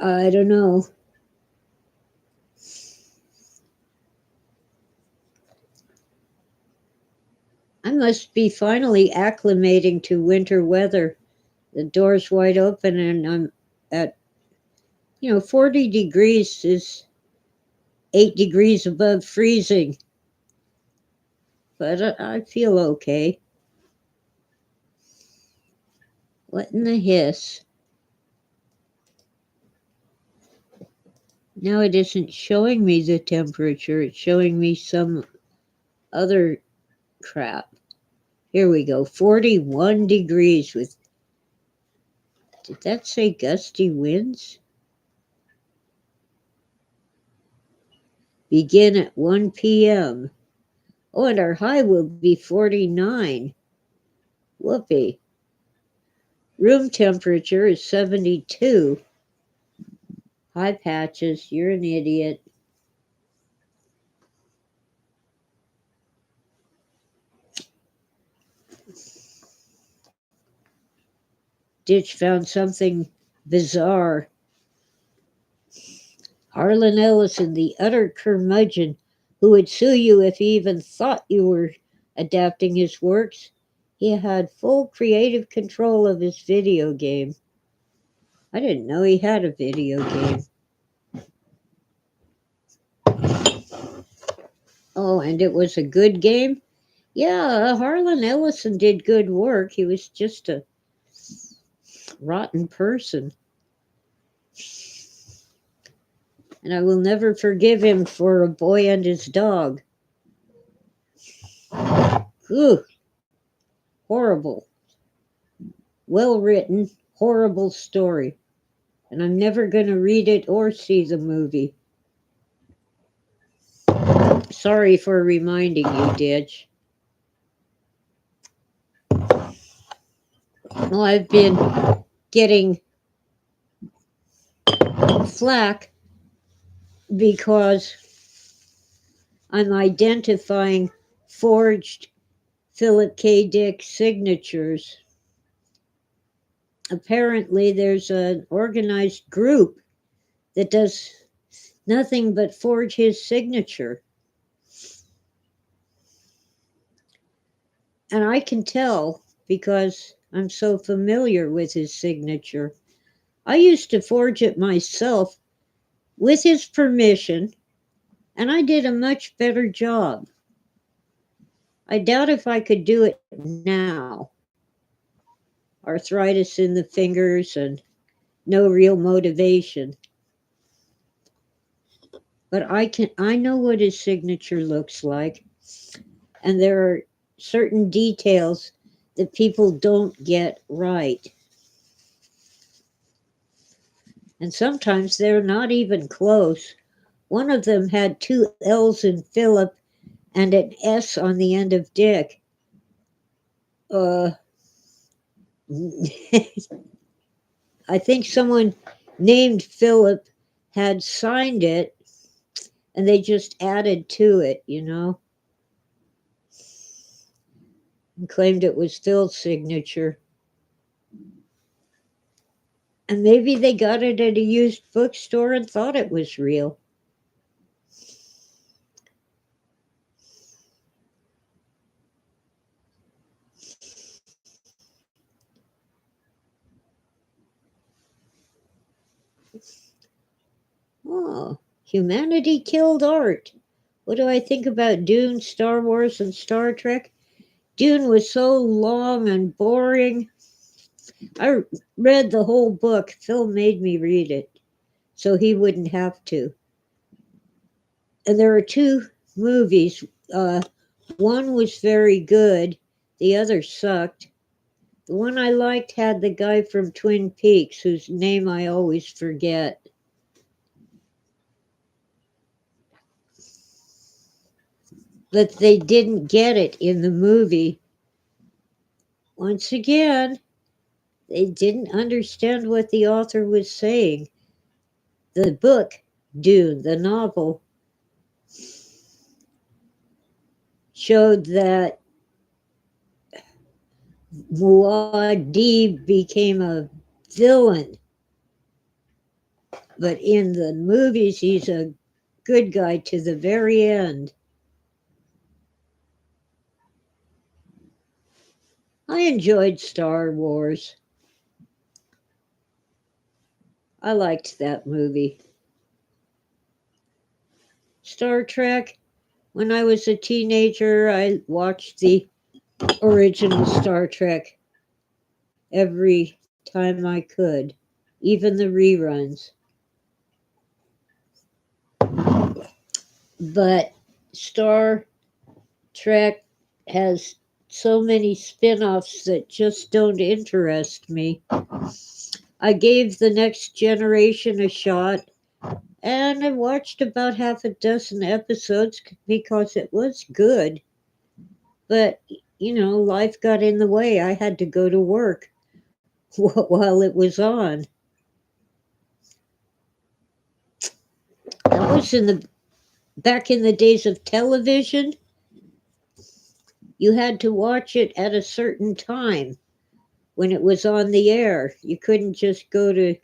I don't know. I must be finally acclimating to winter weather. The door's wide open and I'm at, 40 degrees is 8 degrees above freezing, but I feel okay. What in the hiss? Now it isn't showing me the temperature, it's showing me some other crap. Here we go, 41 degrees with, did that say gusty winds? Begin at 1 p.m. Oh, and our high will be 49. Whoopee. Room temperature is 72. Hi, Patches, you're an idiot. Ditch found something bizarre. Harlan Ellison, the utter curmudgeon who would sue you if he even thought you were adapting his works, he had full creative control of his video game. I didn't know he had a video game. Oh, and it was a good game? Yeah, Harlan Ellison did good work. He was just a rotten person. And I will never forgive him for A Boy and His Dog. Ugh, horrible. Well written, horrible story. And I'm never going to read it or see the movie. Sorry for reminding you, Ditch. Well, I've been getting flack because I'm identifying forged Philip K. Dick signatures. Apparently, there's an organized group that does nothing but forge his signature. And I can tell because I'm so familiar with his signature. I used to forge it myself with his permission, and I did a much better job. I doubt if I could do it now. Arthritis in the fingers and no real motivation. But I know what his signature looks like, and there are certain details that people don't get right. and sometimes they're not even close. One of them had two L's in Philip and an S on the end of Dick. Uh, I think someone named Philip had signed it and they just added to it, and claimed it was Phil's signature. And maybe they got it at a used bookstore and thought it was real. Oh, humanity killed art. What do I think about Dune, Star Wars, and Star Trek? Dune was so long and boring. I read the whole book. Phil made me read it so he wouldn't have to. And there are two movies. Uh, One was very good, the other sucked. The one I liked had the guy from Twin Peaks, whose name I always forget. But they didn't get it in the movie. Once again, they didn't understand what the author was saying. The book, Dune, the novel, showed that Muad'Dib became a villain, but in the movies, he's a good guy to the very end. I enjoyed Star Wars. I liked that movie. Star Trek, when I was a teenager, I watched the original Star Trek every time I could, even the reruns. But Star Trek has so many spin offs that just don't interest me. I gave The Next Generation a shot and I watched about half a dozen episodes because it was good. But, life got in the way. I had to go to work while it was on. That was back in the days of television. You had to watch it at a certain time when it was on the air. You couldn't just go to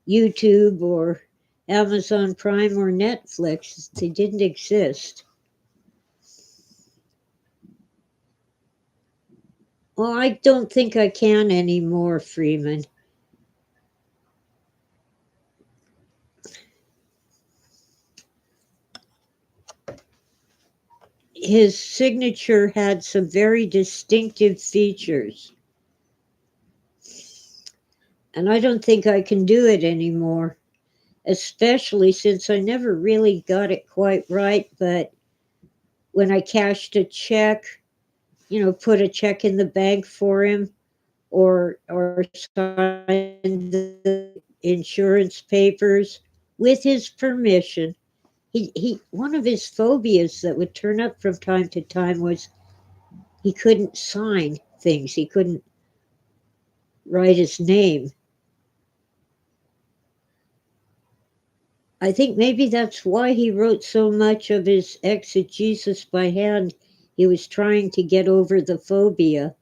YouTube or Amazon Prime or Netflix. They didn't exist. Well, I don't think I can anymore, Freeman. His signature had some very distinctive features, and I don't think I can do it anymore, especially since I never really got it quite right. But when I cashed a check, put a check in the bank for him, or signed the insurance papers with his permission. He one of his phobias that would turn up from time to time was he couldn't sign things. He couldn't write his name. I think maybe that's why he wrote so much of his exegesis by hand. He was trying to get over the phobia.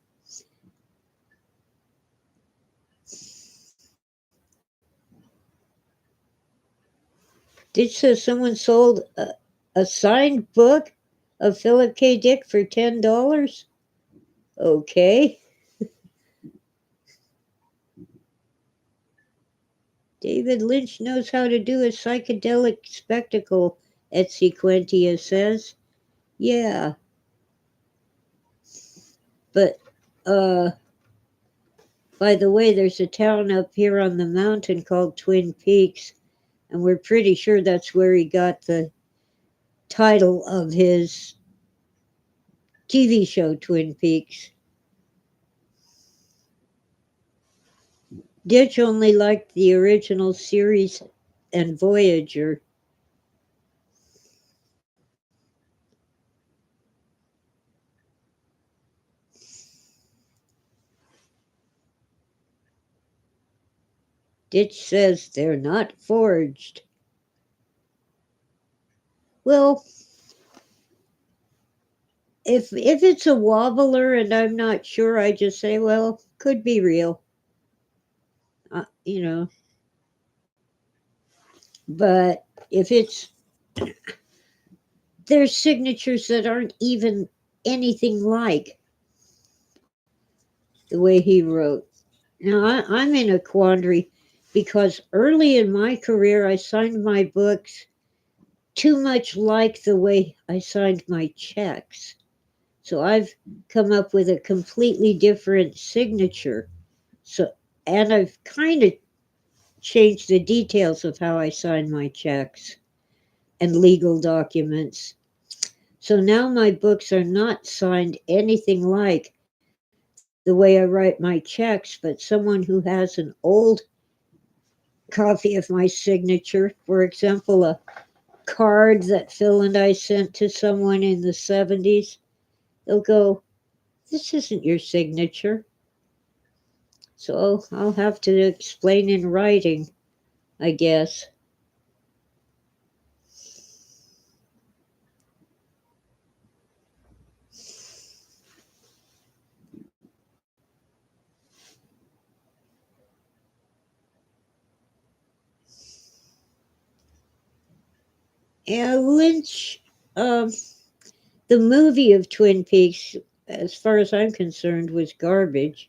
Did so someone sold a signed book of Philip K. Dick for $10? Okay. David Lynch knows how to do a psychedelic spectacle, Etsequentia says. Yeah, but uh by the way, there's a town up here on the mountain called Twin Peaks, and we're pretty sure that's where he got the title of his TV show, Twin Peaks. Ditch only liked the original series and Voyager. Ditch says they're not forged. Well, if it's a wobbler and I'm not sure, I just say, well, could be real. You know, but if it's there's signatures that aren't even anything like the way he wrote. Now I'm in a quandary because early in my career I signed my books too much like the way I signed my checks. So I've come up with a completely different signature. So and I've kind of changed the details of how I sign my checks and legal documents. So now my books are not signed anything like the way I write my checks, but someone who has an old copy of my signature, for example, a card that Phil and I sent to someone in the 70s, they'll go, "This isn't your signature." So I'll have to explain in writing, I guess. And Lynch, um, the movie of Twin Peaks, as far as I'm concerned, was garbage.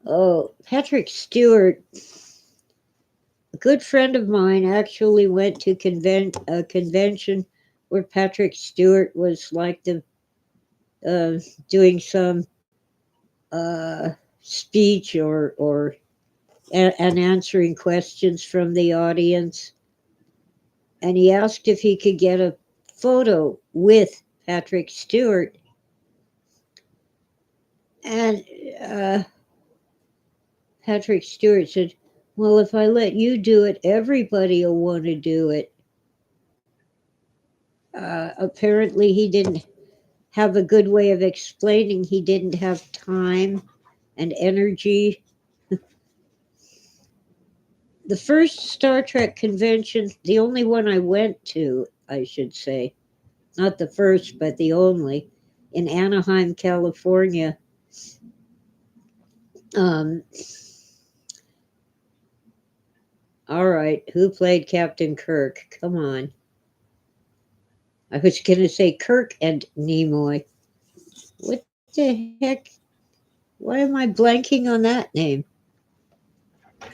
Oh, Patrick Stewart, a good friend of mine, actually went to a convention where Patrick Stewart was like the uh, doing some uh, speech and answering questions from the audience, and he asked if he could get a photo with Patrick Stewart, and uh, Patrick Stewart said, "Well, if I let you do it, everybody will want to do it." Apparently, he didn't have a good way of explaining he didn't have time and energy. The first Star Trek convention, the only one I went to, I should say, not the first, but the only, in Anaheim, California. Um, all right, who played Captain Kirk? Come on. I was going to say Kirk and Nimoy. What the heck? Why am I blanking on that name?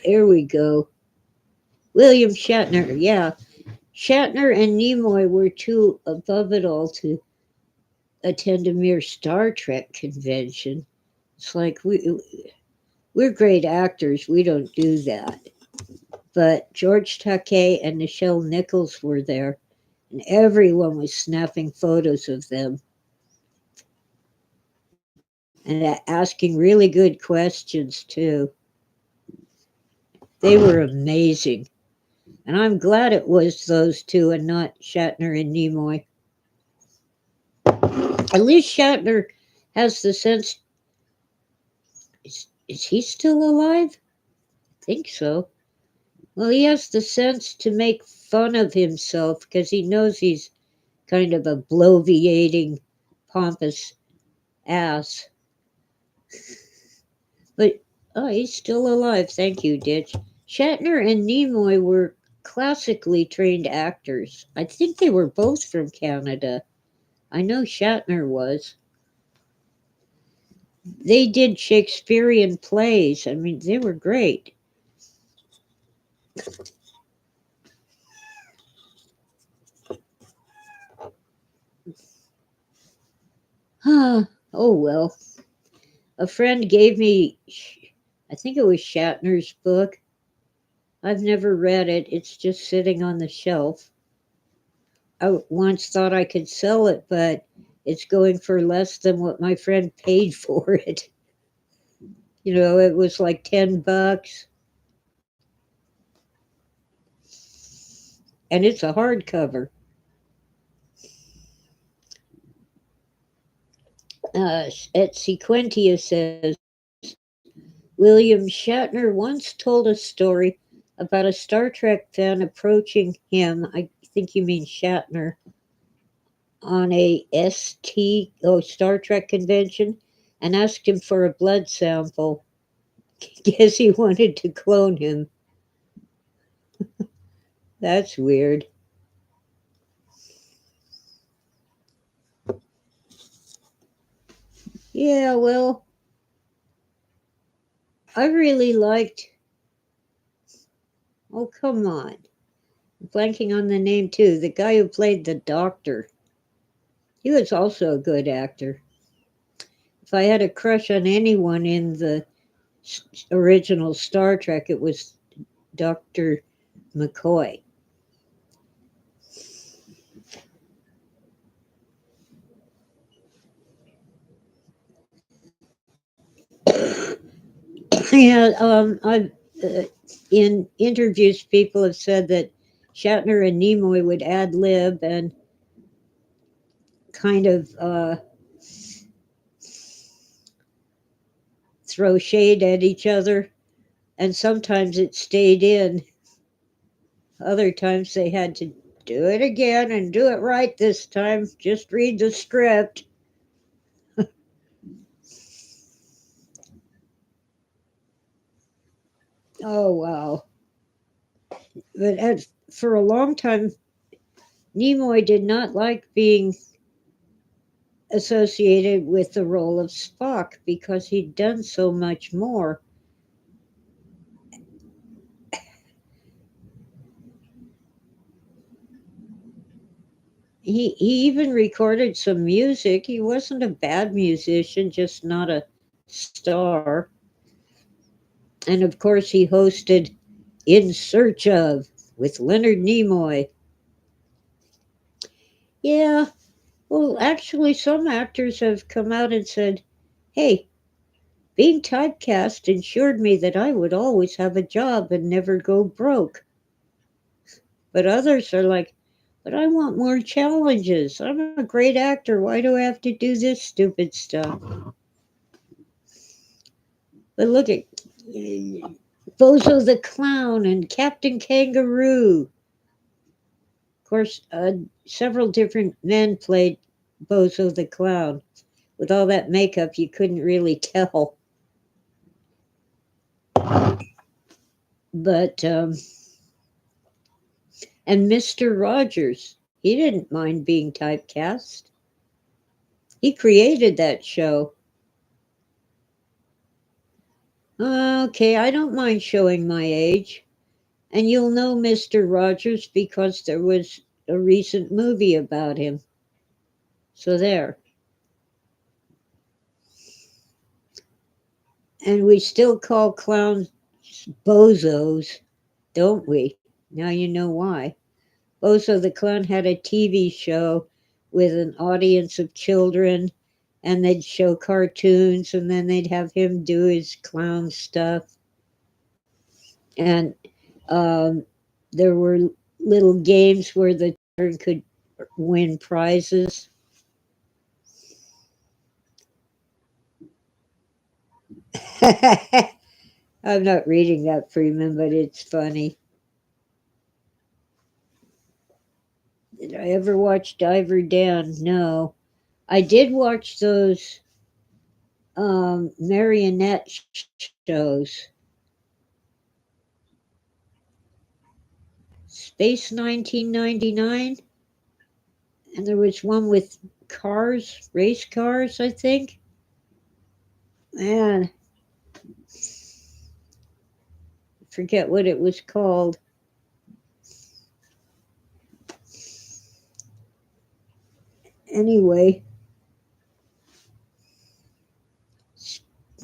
There we go. William Shatner. Yeah. Shatner and Nimoy were too above it all to attend a mere Star Trek convention. It's like we're great actors. We don't do that. But George Takei and Nichelle Nichols were there, and everyone was snapping photos of them and asking really good questions too. They were amazing. And I'm glad it was those two and not Shatner and Nimoy. At least Shatner has the sense. Is he still alive? I think so. Well, he has the sense to make fun of himself because he knows he's kind of a bloviating, pompous ass. But, oh, he's still alive. Thank you, Ditch. Shatner and Nimoy were classically trained actors. I think they were both from Canada. I know Shatner was. They did Shakespearean plays. I mean, they were great. Huh. Oh, well. A friend gave me, I think it was Shatner's book. I've never read it, it's just sitting on the shelf. I once thought I could sell it, but it's going for less than what my friend paid for it. It was like $10, and it's a hardcover. At Sequentia says William Shatner once told a story about a Star Trek fan approaching him, I think you mean Shatner, on a Star Trek convention and asked him for a blood sample. Guess he wanted to clone him. That's weird. Yeah, well, I really liked. Oh, come on. I'm blanking on the name too. The guy who played the doctor. He was also a good actor. If I had a crush on anyone in the original Star Trek, it was Dr. McCoy. Yeah, I've in interviews, people have said that Shatner and Nimoy would ad lib and kind of throw shade at each other, and sometimes it stayed in. Other times they had to do it again and do it right this time. Just read the script. Oh, wow. For a long time, Nimoy did not like being associated with the role of Spock because he'd done so much more. He even recorded some music. He wasn't a bad musician, just not a star. And of course, he hosted In Search of with Leonard Nimoy. Yeah, well, actually, some actors have come out and said, hey, being typecast ensured me that I would always have a job and never go broke. But others are like, but I want more challenges. I'm a great actor. Why do I have to do this stupid stuff? But look at Bozo the Clown and Captain Kangaroo. Of course, several different men played Bozo the Clown. With all that makeup, you couldn't really tell. But, and Mr. Rogers, he didn't mind being typecast. He created that show. Okay, I don't mind showing my age. And you'll know Mr. Rogers because there was a recent movie about him. So there. And we still call clowns bozos, don't we? Now you know why. Bozo the Clown had a TV show with an audience of children, and they'd show cartoons, and then they'd have him do his clown stuff. And um, there were little games where the children could win prizes. I'm not reading that, Freeman, but it's funny. Did I ever watch Diver Dan? No. I did watch those marionette shows. Space 1999, and there was one with cars, race cars, I think. Man, forget what it was called. Anyway,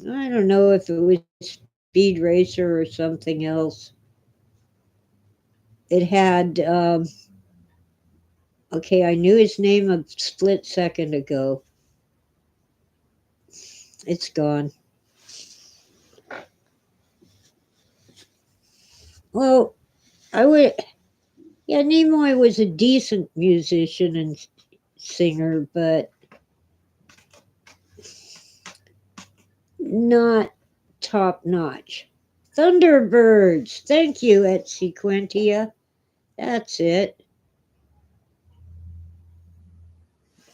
I don't know if it was Speed Racer or something else. It had, okay, I knew his name a split second ago. It's gone. Well, I would. Yeah, Nimoy was a decent musician and singer, but not top notch. Thunderbirds. Thank you, Etsequentia. That's it.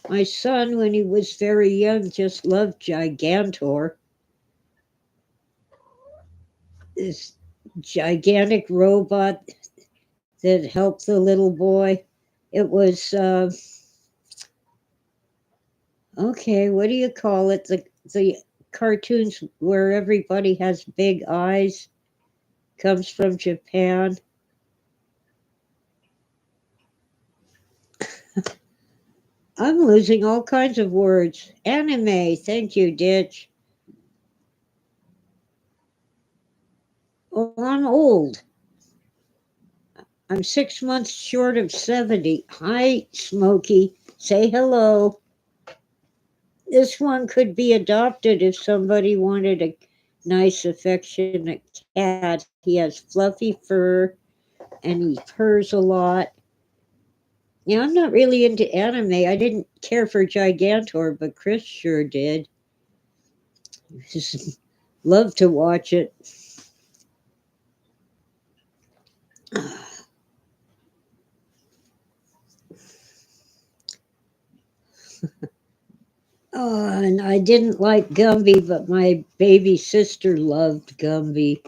My son, when he was very young, just loved Gigantor. This gigantic robot that helped the little boy. It was okay. What do you call it? The cartoons where everybody has big eyes comes from Japan. I'm losing all kinds of words. Anime. Thank you, Ditch. Oh, I'm old. I'm 6 months short of 70. Hi, Smokey. Say hello. This one could be adopted if somebody wanted a nice, affectionate cat. He has fluffy fur and he purrs a lot. Yeah, I'm not really into anime. I didn't care for Gigantor, but Chris sure did. Just love to watch it. Oh, and I didn't like Gumby, but my baby sister loved Gumby.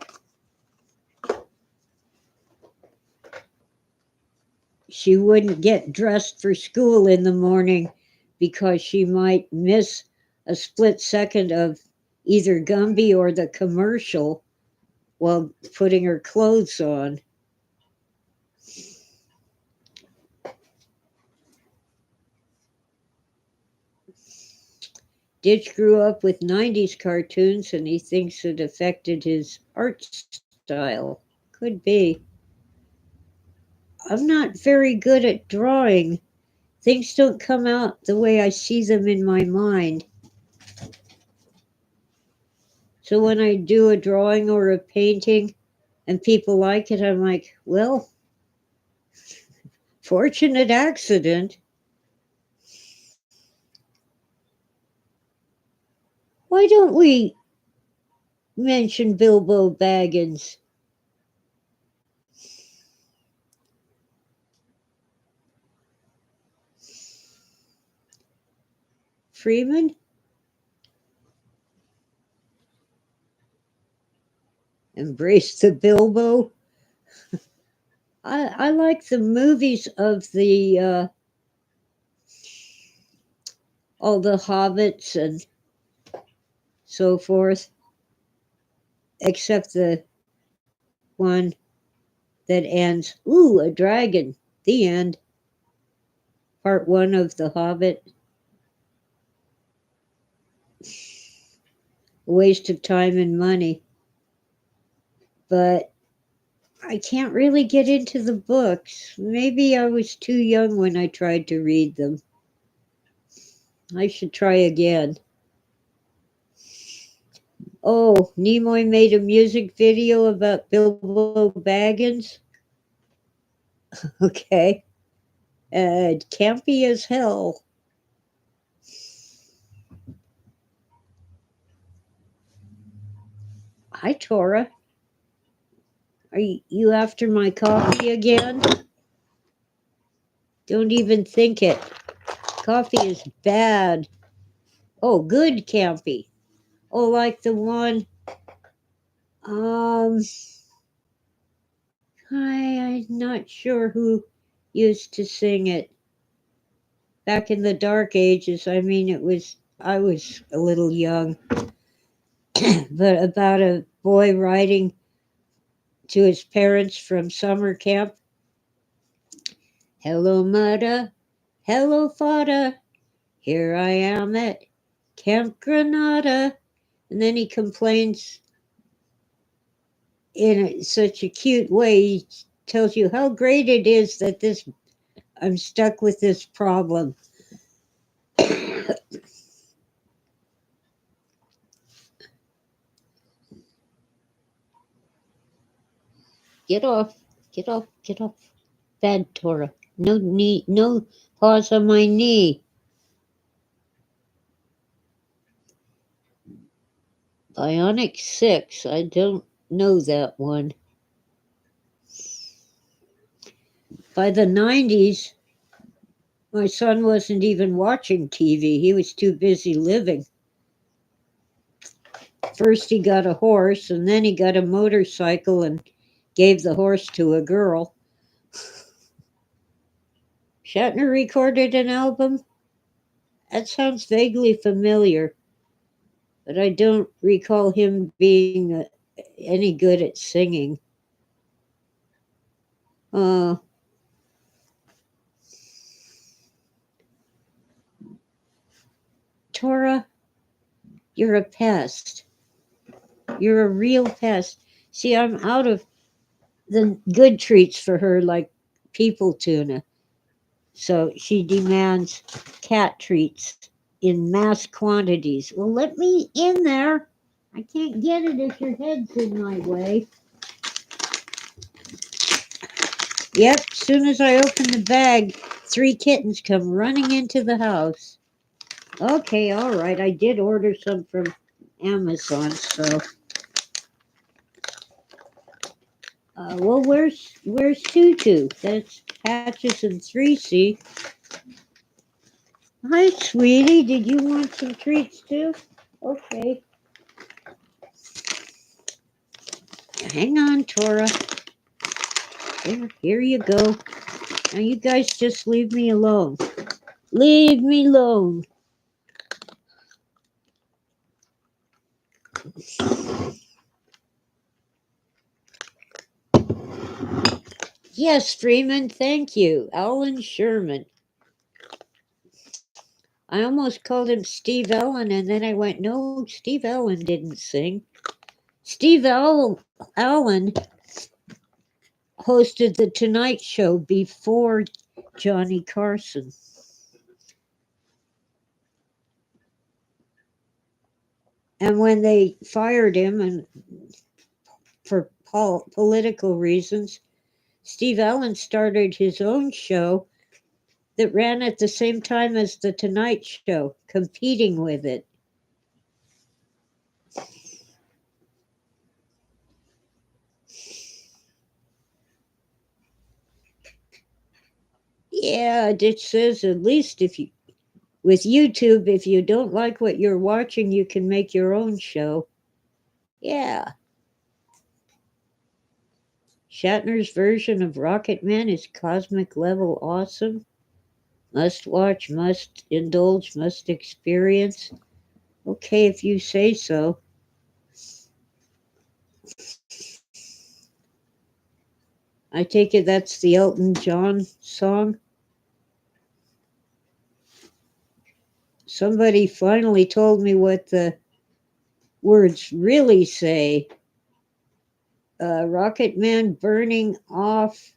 She wouldn't get dressed for school in the morning because she might miss a split second of either Gumby or the commercial while putting her clothes on. Ditch grew up with 90s cartoons and he thinks it affected his art style. Could be. I'm not very good at drawing. Things don't come out the way I see them in my mind. So when I do a drawing or a painting and people like it, I'm like, well, fortunate accident. Why don't we mention Bilbo Baggins? Freeman? Embrace the Bilbo? I like the movies of the all the hobbits and so forth, except the one that ends, ooh, a dragon. The end. Part one of The Hobbit. A waste of time and money. But I can't really get into the books. Maybe I was too young when I tried to read them. I should try again. Oh, Nimoy made a music video about Bilbo Baggins. Okay. Campy as hell. Hi, Tora. Are you after my coffee again? Don't even think it. Coffee is bad. Oh, good Campy. Oh, like the one. Um, I'm not sure who used to sing it. Back in the dark ages, I mean, I was a little young, but about a boy writing to his parents from summer camp. Hello, mother. Hello, father. Here I am at Camp Granada. And then he complains in such a cute way. He tells you how great it is that I'm stuck with this problem. Get off. Get off. Get off. Bad Torah. No knee. No paws on my knee. Bionic 6. I don't know that one. By the 90s, my son wasn't even watching TV. He was too busy living. First, he got a horse, and then he got a motorcycle and gave the horse to a girl. Shatner recorded an album? That sounds vaguely familiar, but I don't recall him being any good at singing. Uh, Tora, you're a pest. You're a real pest. See, I'm out of the good treats for her, like people tuna. So she demands cat treats in mass quantities. Well, let me in there. I can't get it if your head's in my way. Yep, soon as I open the bag, 3 kittens come running into the house. Okay, all right. I did order some from Amazon, so. Well, where's Tutu? That's Patches and 3C. Hi, sweetie. Did you want some treats too? Okay. Hang on, Tora. Here you go. Now you guys just leave me alone. Leave me alone. Yes, Freeman, thank you. Alan Sherman. I almost called him Steve Allen, and then I went, no, Steve Allen didn't sing. Allen hosted The Tonight Show before Johnny Carson. And when they fired him, and for political reasons, Steve Allen started his own show that ran at the same time as The Tonight Show, competing with it. Yeah, it says at least with YouTube, if you don't like what you're watching, you can make your own show. Yeah. Shatner's version of Rocket Man is cosmic level awesome. Must watch, must indulge, must experience. Okay, if you say so. I take it that's the Elton John song. Somebody finally told me what the words really say. Rocket Man burning off.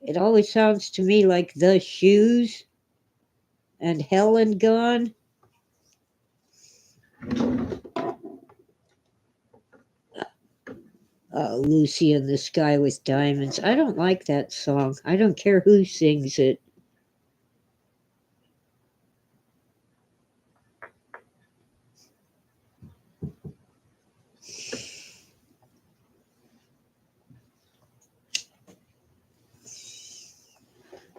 It always sounds to me like The Shoes and Helen Gone. Lucy in the Sky with Diamonds. I don't like that song. I don't care who sings it.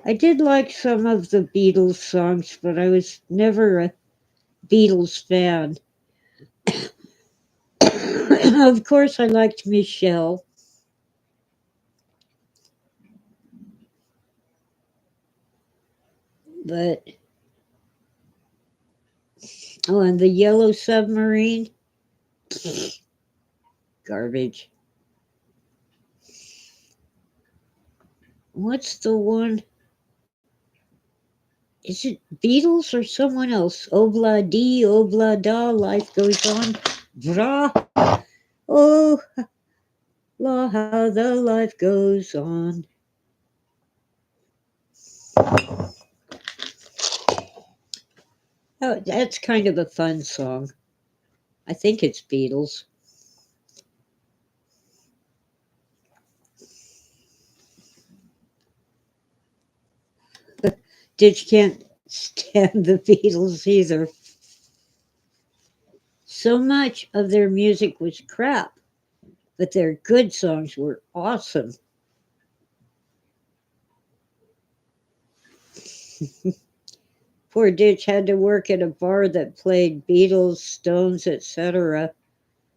I did like some of the Beatles songs, but I was never a Beatles fan. Of course, I liked Michelle. But, oh, and the Yellow Submarine. Garbage. What's the one? Is it Beatles or someone else? Obla dee, obla da, life goes on. Bra. Oh, la, how the life goes on. Oh, that's kind of a fun song. I think it's Beatles. Ditch can't stand the Beatles either. So much of their music was crap, but their good songs were awesome. Poor Ditch had to work at a bar that played Beatles, Stones, etc.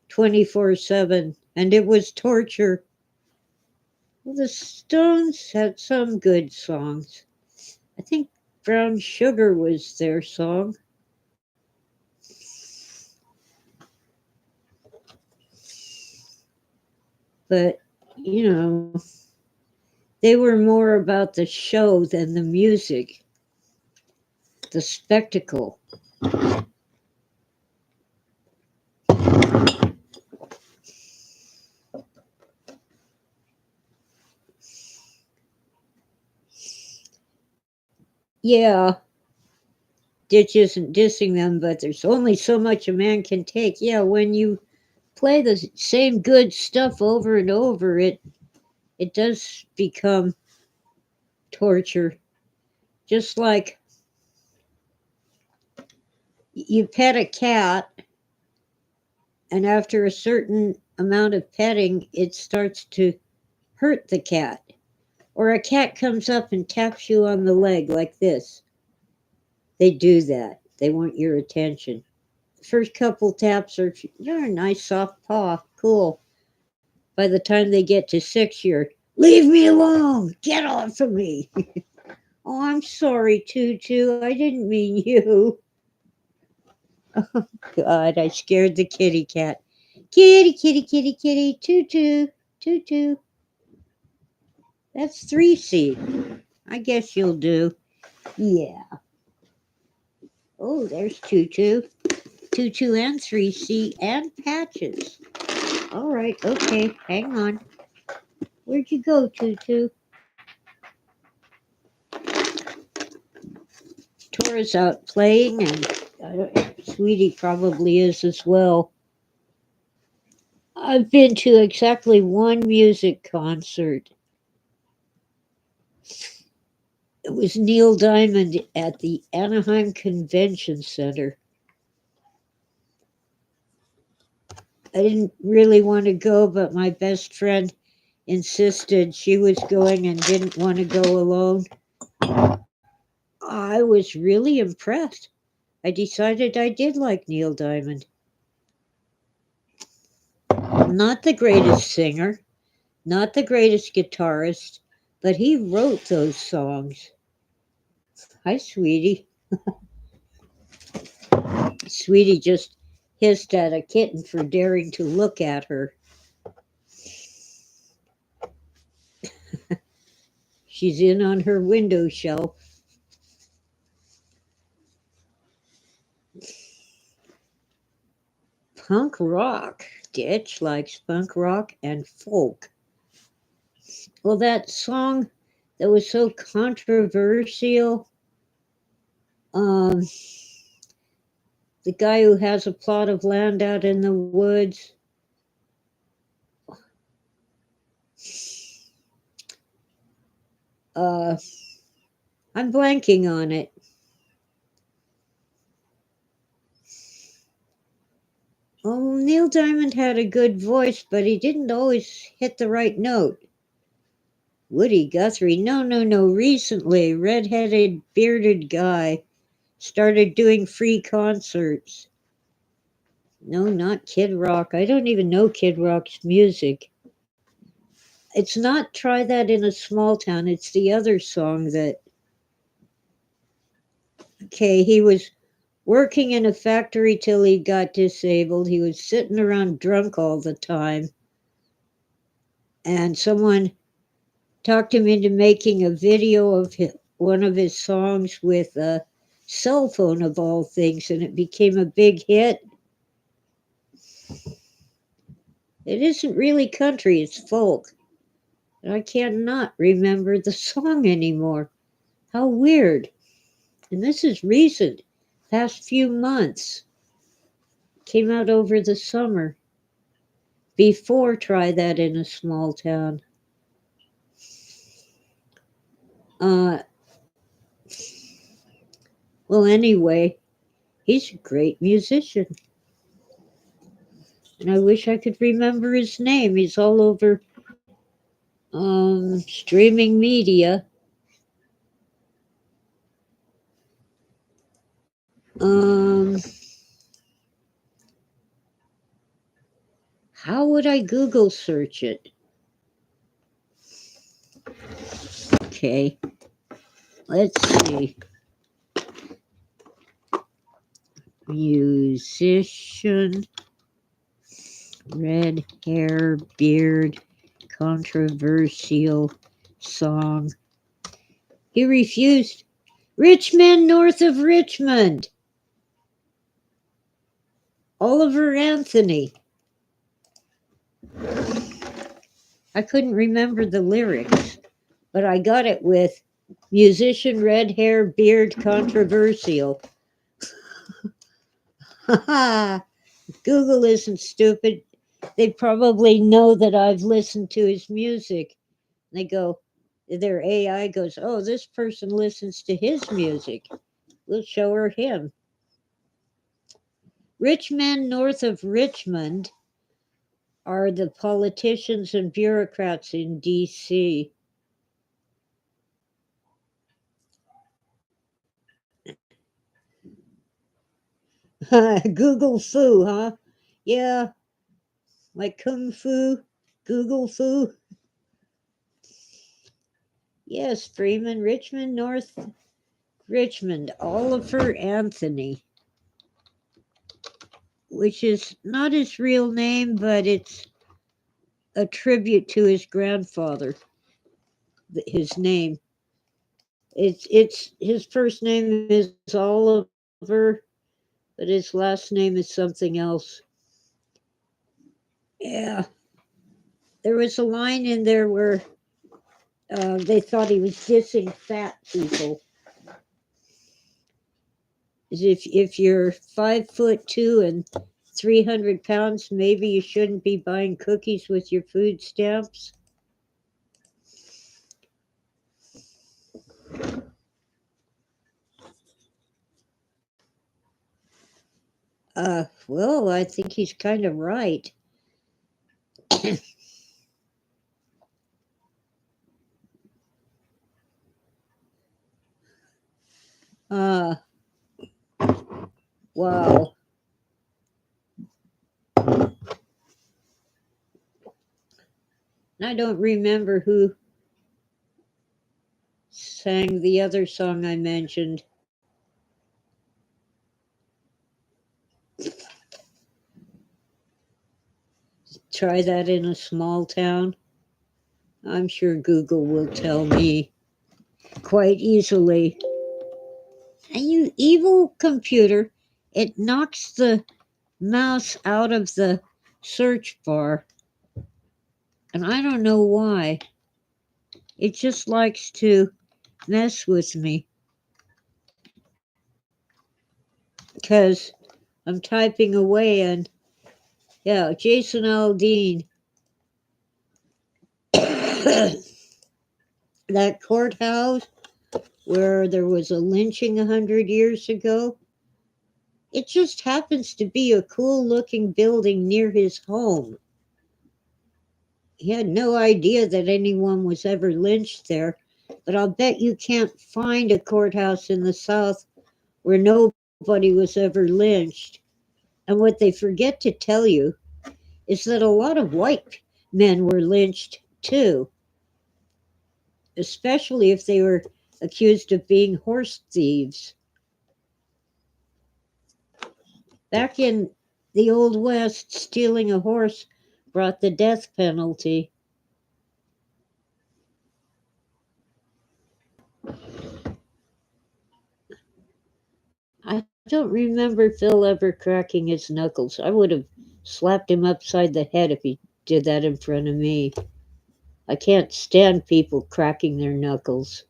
24/7, and it was torture. Well, the Stones had some good songs. I think Brown Sugar was their song. But, you know, they were more about the show than the music, the spectacle. Yeah, Ditch isn't dissing them, but there's only so much a man can take. Yeah, when you play the same good stuff over and over, it does become torture. Just like you pet a cat, and after a certain amount of petting, it starts to hurt the cat. Or a cat comes up and taps you on the leg like this. They do that. They want your attention. The first couple taps are, you're a nice soft paw. Cool. By the time they get to six, you're, leave me alone. Get off of me. Oh, I'm sorry, Tutu. I didn't mean you. Oh, God, I scared the kitty cat. Kitty, kitty, kitty, kitty, Tutu, Tutu. That's 3C. I guess you'll do. Yeah. Oh, there's Tutu. Tutu and 3C and Patches. All right, okay, hang on. Where'd you go, Tutu? Tora's out playing, and Sweetie probably is as well. I've been to exactly one music concert. It was Neil Diamond at the Anaheim Convention Center. I didn't really want to go, but my best friend insisted. She was going and didn't want to go alone. I was really impressed. I decided I did like Neil Diamond. Not the greatest singer, not the greatest guitarist, but he wrote those songs. Hi, Sweetie. Sweetie just hissed at a kitten for daring to look at her. She's in on her window shelf. Punk rock. Ditch likes punk rock and folk. Well, that song that was so controversial, um, the guy who has a plot of land out in the woods. Uh, I'm blanking on it. Oh, Neil Diamond had a good voice, but he didn't always hit the right note. Woody Guthrie, no, no, no. Recently, red-headed, bearded guy started doing free concerts. No, not Kid Rock. I don't even know Kid Rock's music. It's not Try That in a Small Town. It's the other song that, okay, he was working in a factory till he got disabled. He was sitting around drunk all the time. And someone talked him into making a video of one of his songs with a cell phone, of all things, and it became a big hit. It isn't really country, it's folk. And I cannot remember the song anymore. How weird. And this is recent, past few months. Came out over the summer. Before Try That in a Small Town. Uh, Well, anyway, he's a great musician. And I wish I could remember his name. He's all over streaming media. Um, how would I Google search it? Okay, let's see. Musician, red hair, beard, controversial song. He refused. Rich man north of Richmond. Oliver Anthony. I couldn't remember the lyrics, but I got it with musician, red hair, beard, controversial. Google isn't stupid. They probably know that I've listened to his music. They go, their AI goes, oh, this person listens to his music. We'll show her him. Rich men north of Richmond are the politicians and bureaucrats in D.C. Google Fu, huh? Yeah, like Kung Fu, Google Fu. Yes, Freeman, Richmond, North Richmond, Oliver Anthony, which is not his real name, but it's a tribute to his grandfather. His name. It's his first name is Oliver, but his last name is something else. Yeah, there was a line in there where they thought he was dissing fat people. Is if you're 5'2" and 300 pounds, maybe you shouldn't be buying cookies with your food stamps. Well, I think he's kind of right. uh, wow. I don't remember who sang the other song I mentioned. Try that in a small town. I'm sure Google will tell me quite easily. And you evil computer, it knocks the mouse out of the search bar. And I don't know why. It just likes to mess with me. Because I'm typing away and, yeah, Jason Aldean. That courthouse where there was a lynching 100 years ago. It just happens to be a cool looking building near his home. He had no idea that anyone was ever lynched there, but I'll bet you can't find a courthouse in the South where nobody was ever lynched. And what they forget to tell you is that a lot of white men were lynched too, especially if they were accused of being horse thieves. Back in the Old West, stealing a horse brought the death penalty. I don't remember Phil ever cracking his knuckles. I would have slapped him upside the head if he did that in front of me. I can't stand people cracking their knuckles.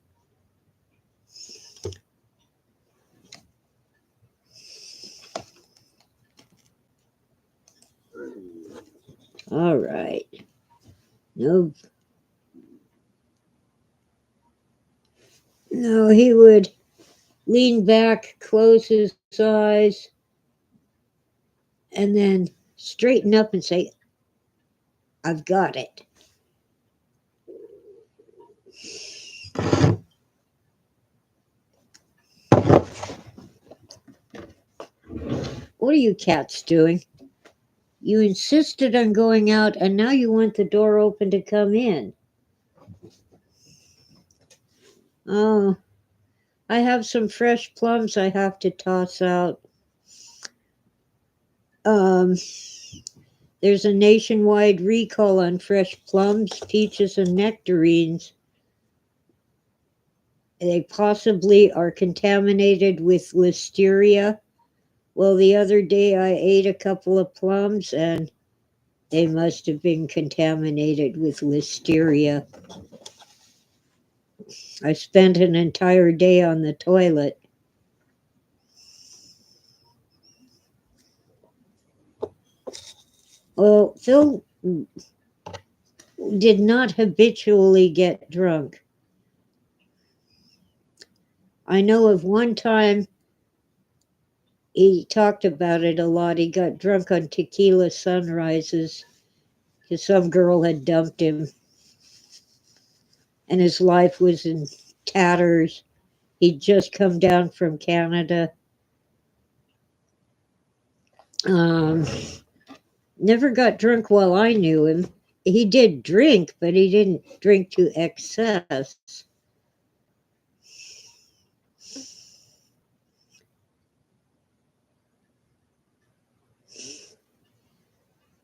All right. No, no, he would lean back, close his eyes, and then straighten up and say, I've got it. What are you cats doing? You insisted on going out, and now you want the door open to come in. Oh, I have some fresh plums I have to toss out. Um, there's a nationwide recall on fresh plums, peaches, and nectarines. They possibly are contaminated with listeria. Well, the other day I ate a couple of plums and they must have been contaminated with listeria. I spent an entire day on the toilet. Well, Phil did not habitually get drunk. I know of one time he talked about it a lot. He got drunk on tequila sunrises because some girl had dumped him and his life was in tatters. He'd just come down from Canada. Um, Never got drunk while I knew him. He did drink, but he didn't drink to excess.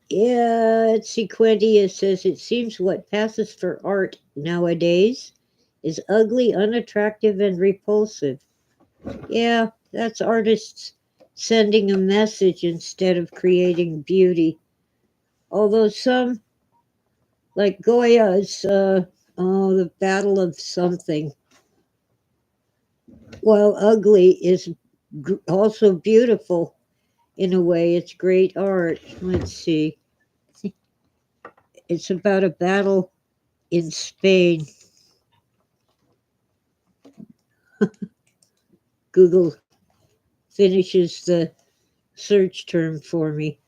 Yeah, Sequentia says it seems what passes for art nowadays is ugly, unattractive, and repulsive. Yeah, that's artists sending a message instead of creating beauty. Although some, like Goya's, the Battle of Something, while ugly, is also beautiful in a way. It's great art. Let's see. It's about a battle in Spain. Google finishes the search term for me.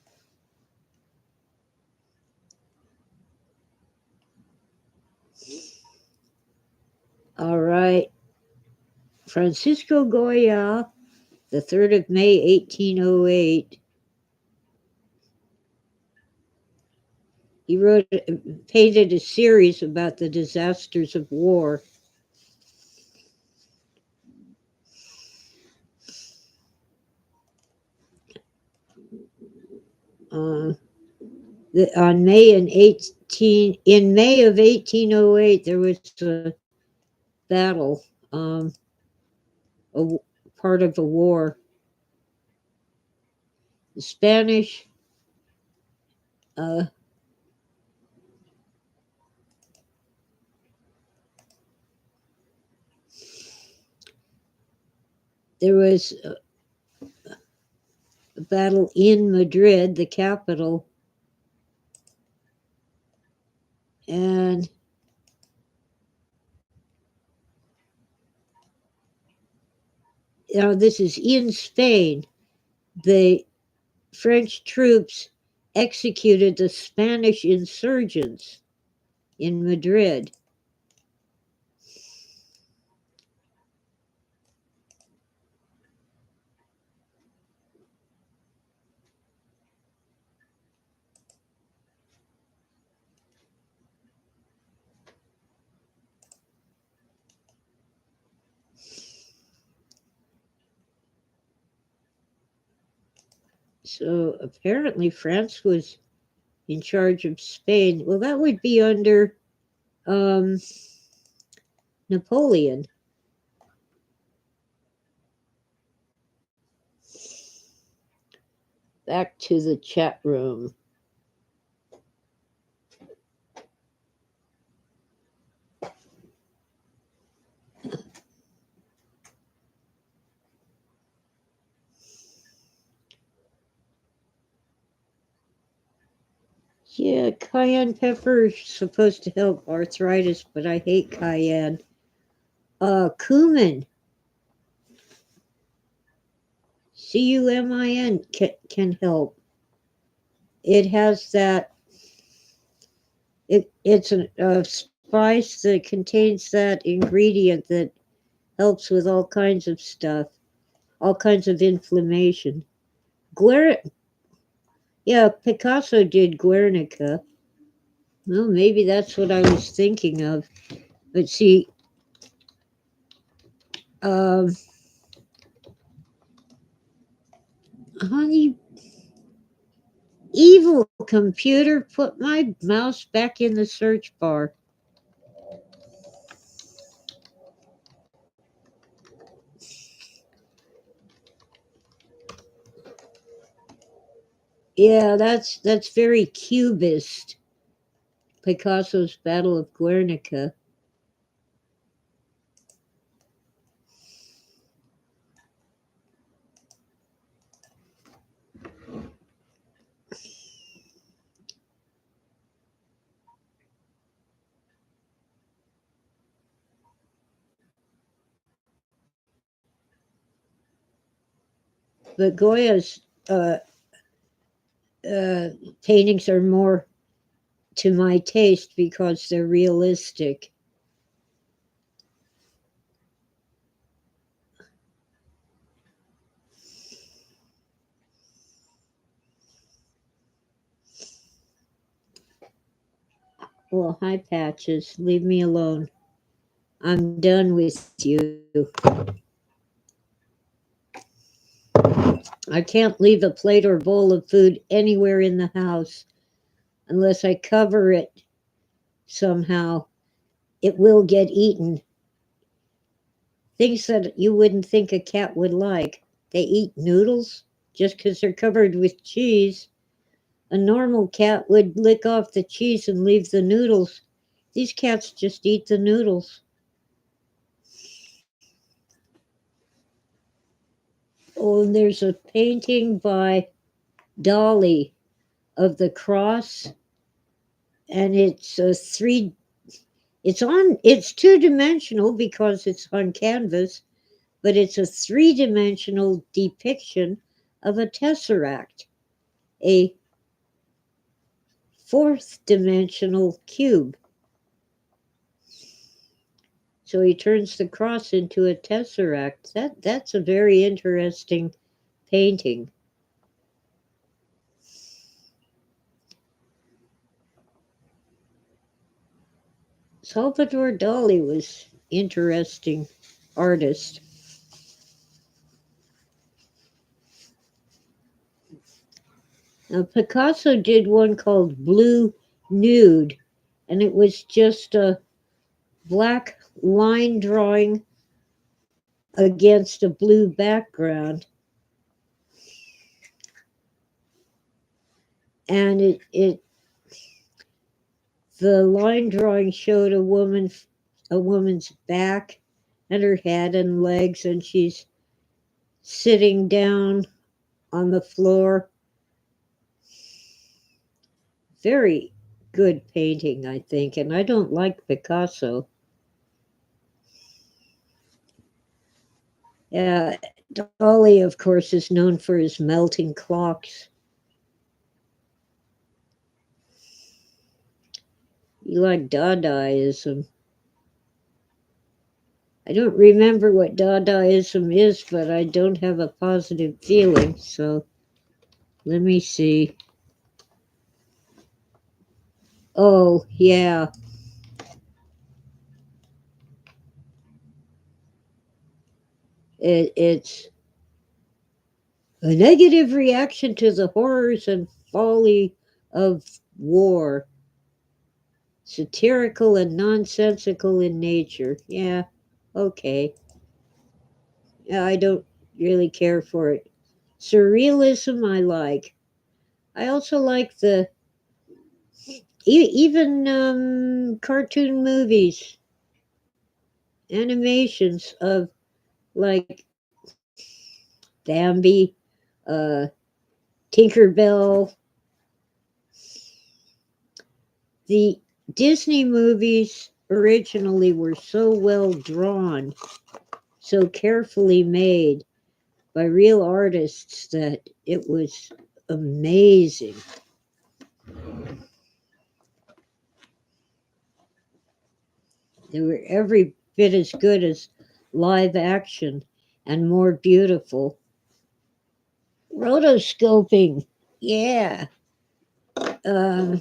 All right. Francisco Goya, the 3rd of May, 1808. He painted a series about the disasters of war. Uh, on May in May of 1808, there was a battle, a part of a war. The Spanish uh, there was a battle in Madrid, the capital, and this is in Spain. The French troops executed the Spanish insurgents in Madrid. So apparently France was in charge of Spain. Well, that would be under Napoleon. Back to the chat room. Yeah, cayenne pepper is supposed to help arthritis, but I hate cayenne. Cumin. cumin can help. It has that. It's a spice that contains that ingredient that helps with all kinds of stuff, all kinds of inflammation. Guer, yeah, Picasso did Guernica. Well, maybe that's what I was thinking of. But see, um, honey, evil computer, put my mouse back in the search bar. Yeah, that's very cubist. Picasso's Battle of Guernica. But Goya's uh, paintings are more to my taste because they're realistic. Well, hi, Patches. Leave me alone. I'm done with you. I can't leave a plate or bowl of food anywhere in the house unless I cover it somehow. It will get eaten. Things that you wouldn't think a cat would like. They eat noodles just because they're covered with cheese. A normal cat would lick off the cheese and leave the noodles. These cats just eat the noodles. Oh, and there's a painting by Dolly of the cross, and it's two-dimensional because it's on canvas, but it's a three-dimensional depiction of a tesseract, a fourth dimensional cube. So he turns the cross into a tesseract. That's a very interesting painting. Salvador Dali was interesting artist. Now, Picasso did one called Blue Nude, and it was just a black line drawing against a blue background. And the line drawing showed a woman's back and her head and legs, and she's sitting down on the floor. Very good painting, I think, and I don't like Picasso. Dali, of course, is known for his melting clocks. You like Dadaism. I don't remember what Dadaism is, but I don't have a positive feeling, so let me see. Oh, yeah. It's a negative reaction to the horrors and folly of war. Satirical and nonsensical in nature. Yeah, okay. Yeah, I don't really care for it. Surrealism, I like. I also like even cartoon movies, animations of like Bambi, uh, Tinkerbell. The Disney movies originally were so well drawn, so carefully made. by real artists that it was amazing. They were every bit as good as live action and more beautiful. Rotoscoping, yeah,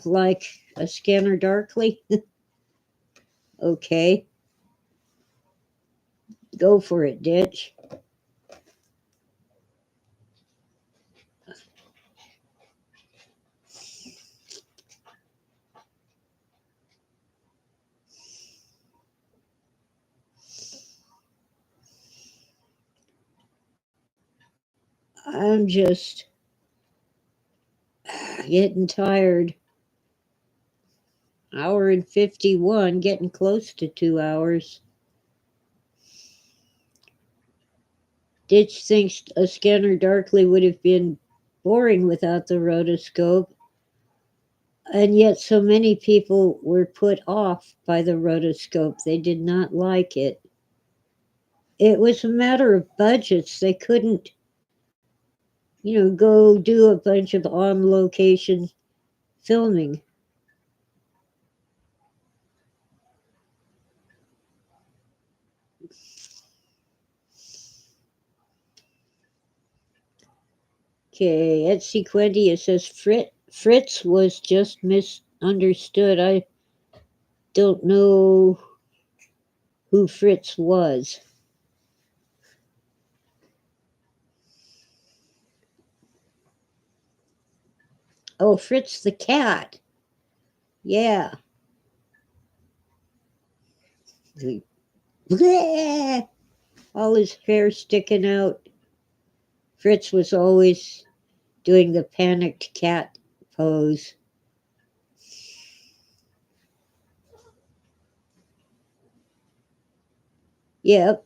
like a scanner darkly. Okay, go for it, Ditch. I'm just getting tired. Hour and 51, getting close to 2 hours. Ditch thinks a scanner darkly would have been boring without the rotoscope, and yet so many people were put off by the rotoscope. They did not like it. It was a matter of budgets. They couldn't, go do a bunch of on location filming. Okay, at Sequentia says Fritz was just misunderstood. I don't know who Fritz was. Oh, Fritz the cat. Yeah. Bleh! All his hair sticking out. Fritz was always doing the panicked cat pose. Yep.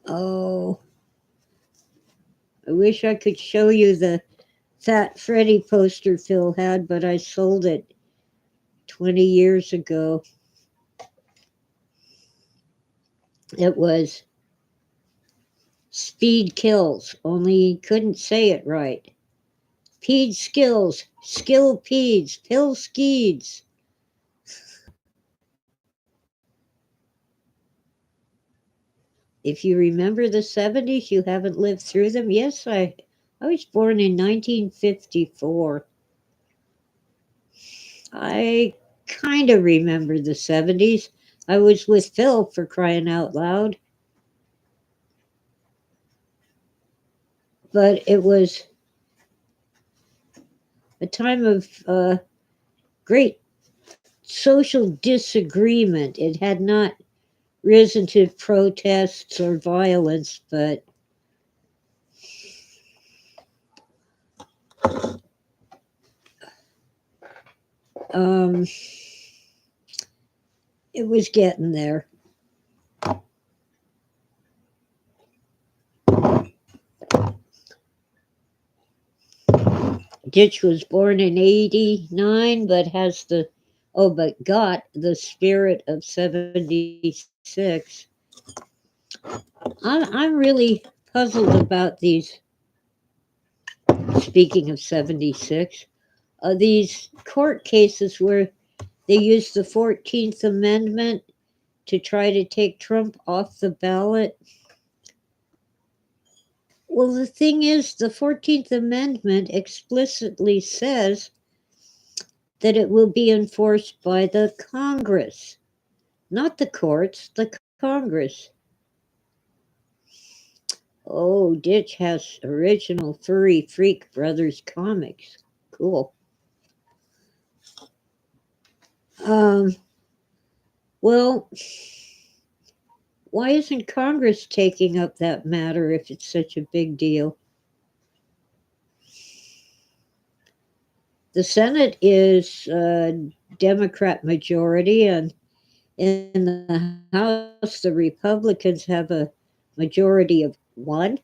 Oh, I wish I could show you the Fat Freddy poster Phil had, but I sold it 20 years ago. It was Speed Kills, only he couldn't say it right. Pede Skills, Skill Peds, Pill Skeeds. If you remember the 70s, you haven't lived through them. Yes, I was born in 1954. I kind of remember the 70s. I was with Phil, for crying out loud. But it was a time of great social disagreement. It had not risen to protests or violence, but um, it was getting there. Ditch was born in 89, but got the spirit of 76. I'm really puzzled about these, speaking of 76, these court cases where they use the 14th Amendment to try to take Trump off the ballot. Well, the thing is, the 14th Amendment explicitly says that it will be enforced by the Congress, not the courts, the Congress. Oh, Ditch has original Furry Freak Brothers comics. Cool. Um, well, why isn't Congress taking up that matter if it's such a big deal? The Senate is Democrat majority, and in the House, the Republicans have a majority of one.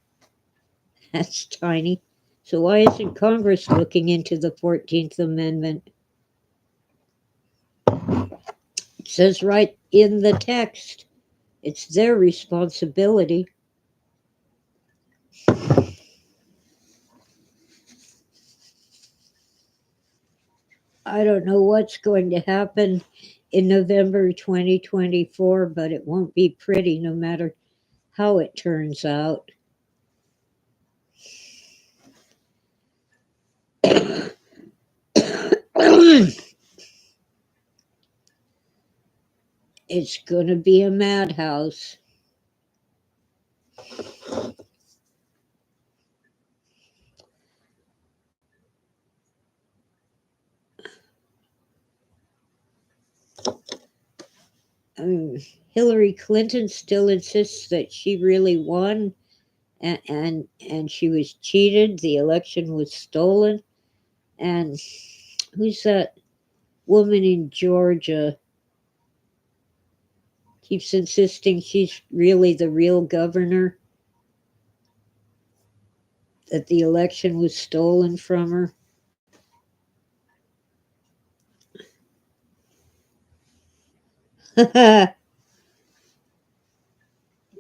That's tiny. So why isn't Congress looking into the 14th Amendment? It says right in the text, it's their responsibility. I don't know what's going to happen in November 2024, but it won't be pretty no matter how it turns out. It's going to be a madhouse. Hillary Clinton still insists that she really won, and she was cheated. The election was stolen. And who's that woman in Georgia? Keeps insisting she's really the real governor, that the election was stolen from her.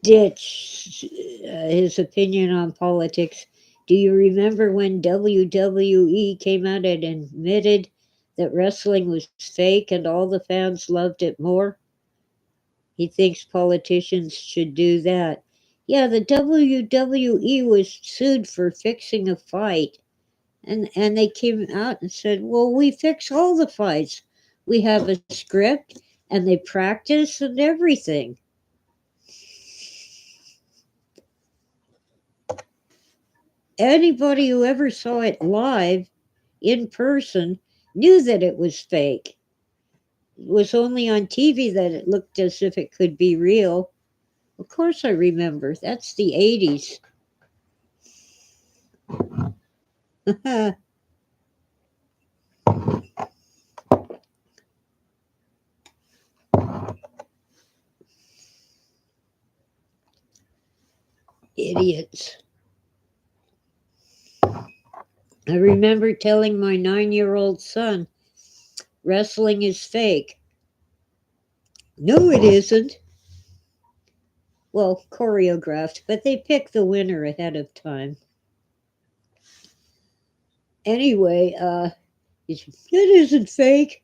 Ditch his opinion on politics. Do you remember when WWE came out and admitted that wrestling was fake and all the fans loved it more? He thinks politicians should do that. Yeah, the WWE was sued for fixing a fight, and they came out and said, well, we fix all the fights. We have a script, and they practice and everything. Anybody who ever saw it live in person knew that it was fake. It was only on TV that it looked as if it could be real. Of course, I remember. That's the 80s. Idiots. I remember telling my 9-year-old son, wrestling is fake. No, it isn't. Well, choreographed, but they pick the winner ahead of time. Anyway, it isn't fake.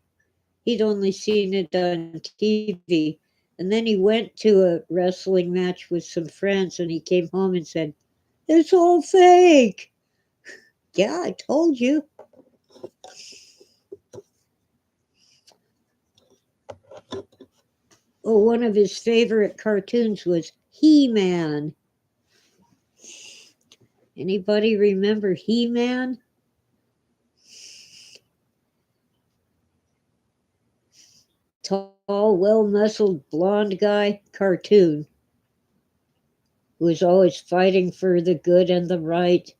He'd only seen it on TV. And then he went to a wrestling match with some friends and he came home and said, it's all fake. Yeah, I told you. Oh, one of his favorite cartoons was He-Man. Anybody remember He-Man? Tall, well-muscled, blonde guy cartoon who was always fighting for the good and the right.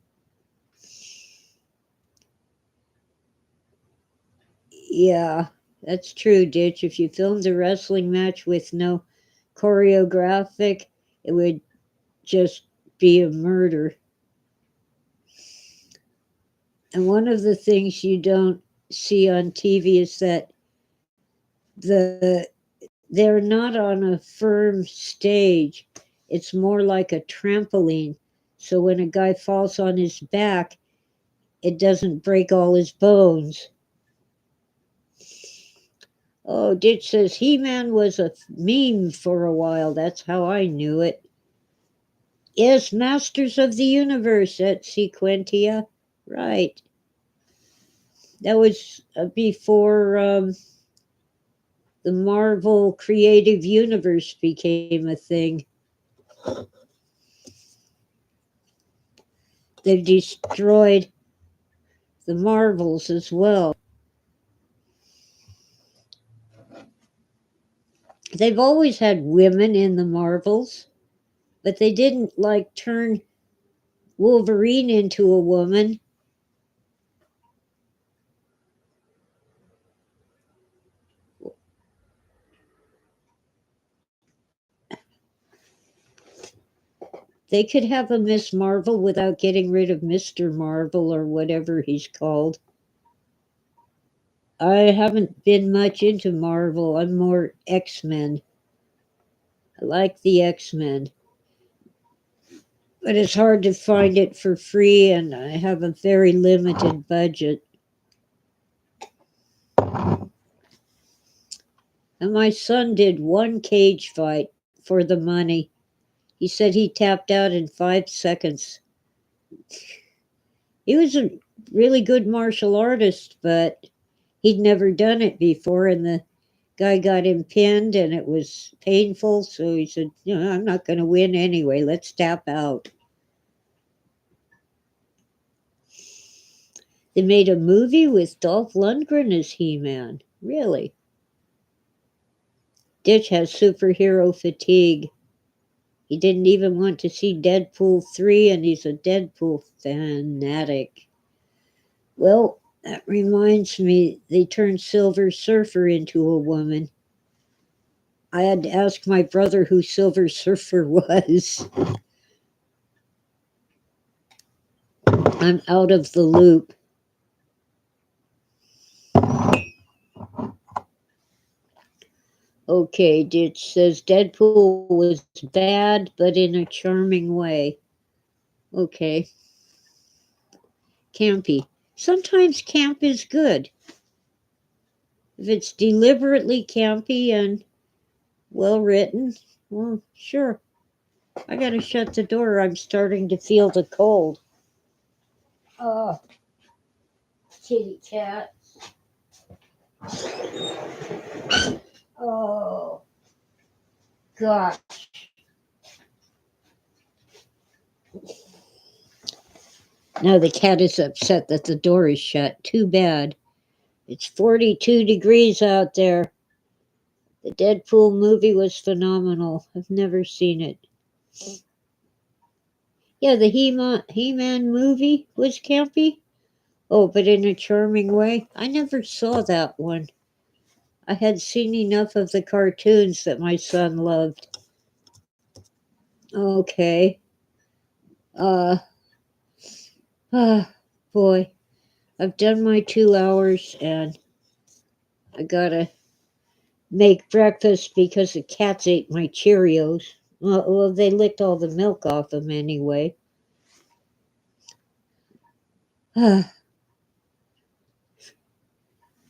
Yeah, that's true, Ditch. If you filmed a wrestling match with no choreographic, it would just be a murder. And one of the things you don't see on TV is that they're not on a firm stage. It's more like a trampoline. So when a guy falls on his back, it doesn't break all his bones. Oh, Ditch says He-Man was a meme for a while. That's how I knew it. Yes, Masters of the Universe at Sequentia. Right. That was before the Marvel Creative Universe became a thing. They've destroyed the Marvels as well. They've always had women in the Marvels, but they didn't like turn Wolverine into a woman. They could have a Miss Marvel without getting rid of Mr. Marvel or whatever he's called. I haven't been much into Marvel. I'm more X-Men. I like the X-Men, but it's hard to find it for free, and I have a very limited budget. And my son did one cage fight for the money. He said he tapped out in 5 seconds. He was a really good martial artist, but he'd never done it before, and the guy got him pinned, and it was painful. So he said, I'm not going to win anyway. Let's tap out. They made a movie with Dolph Lundgren as He-Man. Really? Ditch has superhero fatigue. He didn't even want to see Deadpool 3, and he's a Deadpool fanatic. Well, that reminds me, they turned Silver Surfer into a woman. I had to ask my brother who Silver Surfer was. I'm out of the loop. Okay, it says Deadpool was bad, but in a charming way. Okay. Campy. Sometimes camp is good. If it's deliberately campy and well written, well, sure. I gotta shut the door. I'm starting to feel the cold. Oh, kitty cat. Oh, gosh. Now the cat is upset that the door is shut. Too bad. It's 42 degrees out there. The Deadpool movie was phenomenal. I've never seen it. Yeah, the He-Man movie was campy. Oh, but in a charming way. I never saw that one. I had seen enough of the cartoons that my son loved. Okay. Uh, boy. I've done my 2 hours and I gotta make breakfast because the cats ate my Cheerios. Well, they licked all the milk off them anyway.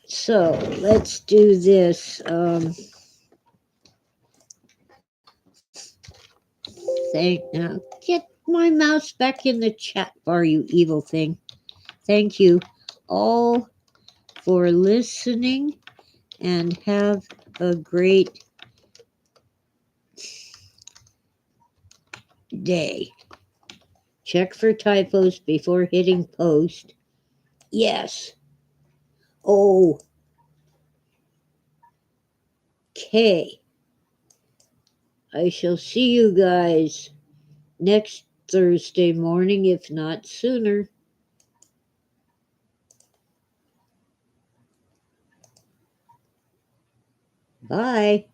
So let's do this. Now get my mouse back in the chat bar, you evil thing. Thank you all for listening and have a great day. Check for typos before hitting post. Yes. Oh. Okay. I shall see you guys next Thursday morning, if not sooner. Bye.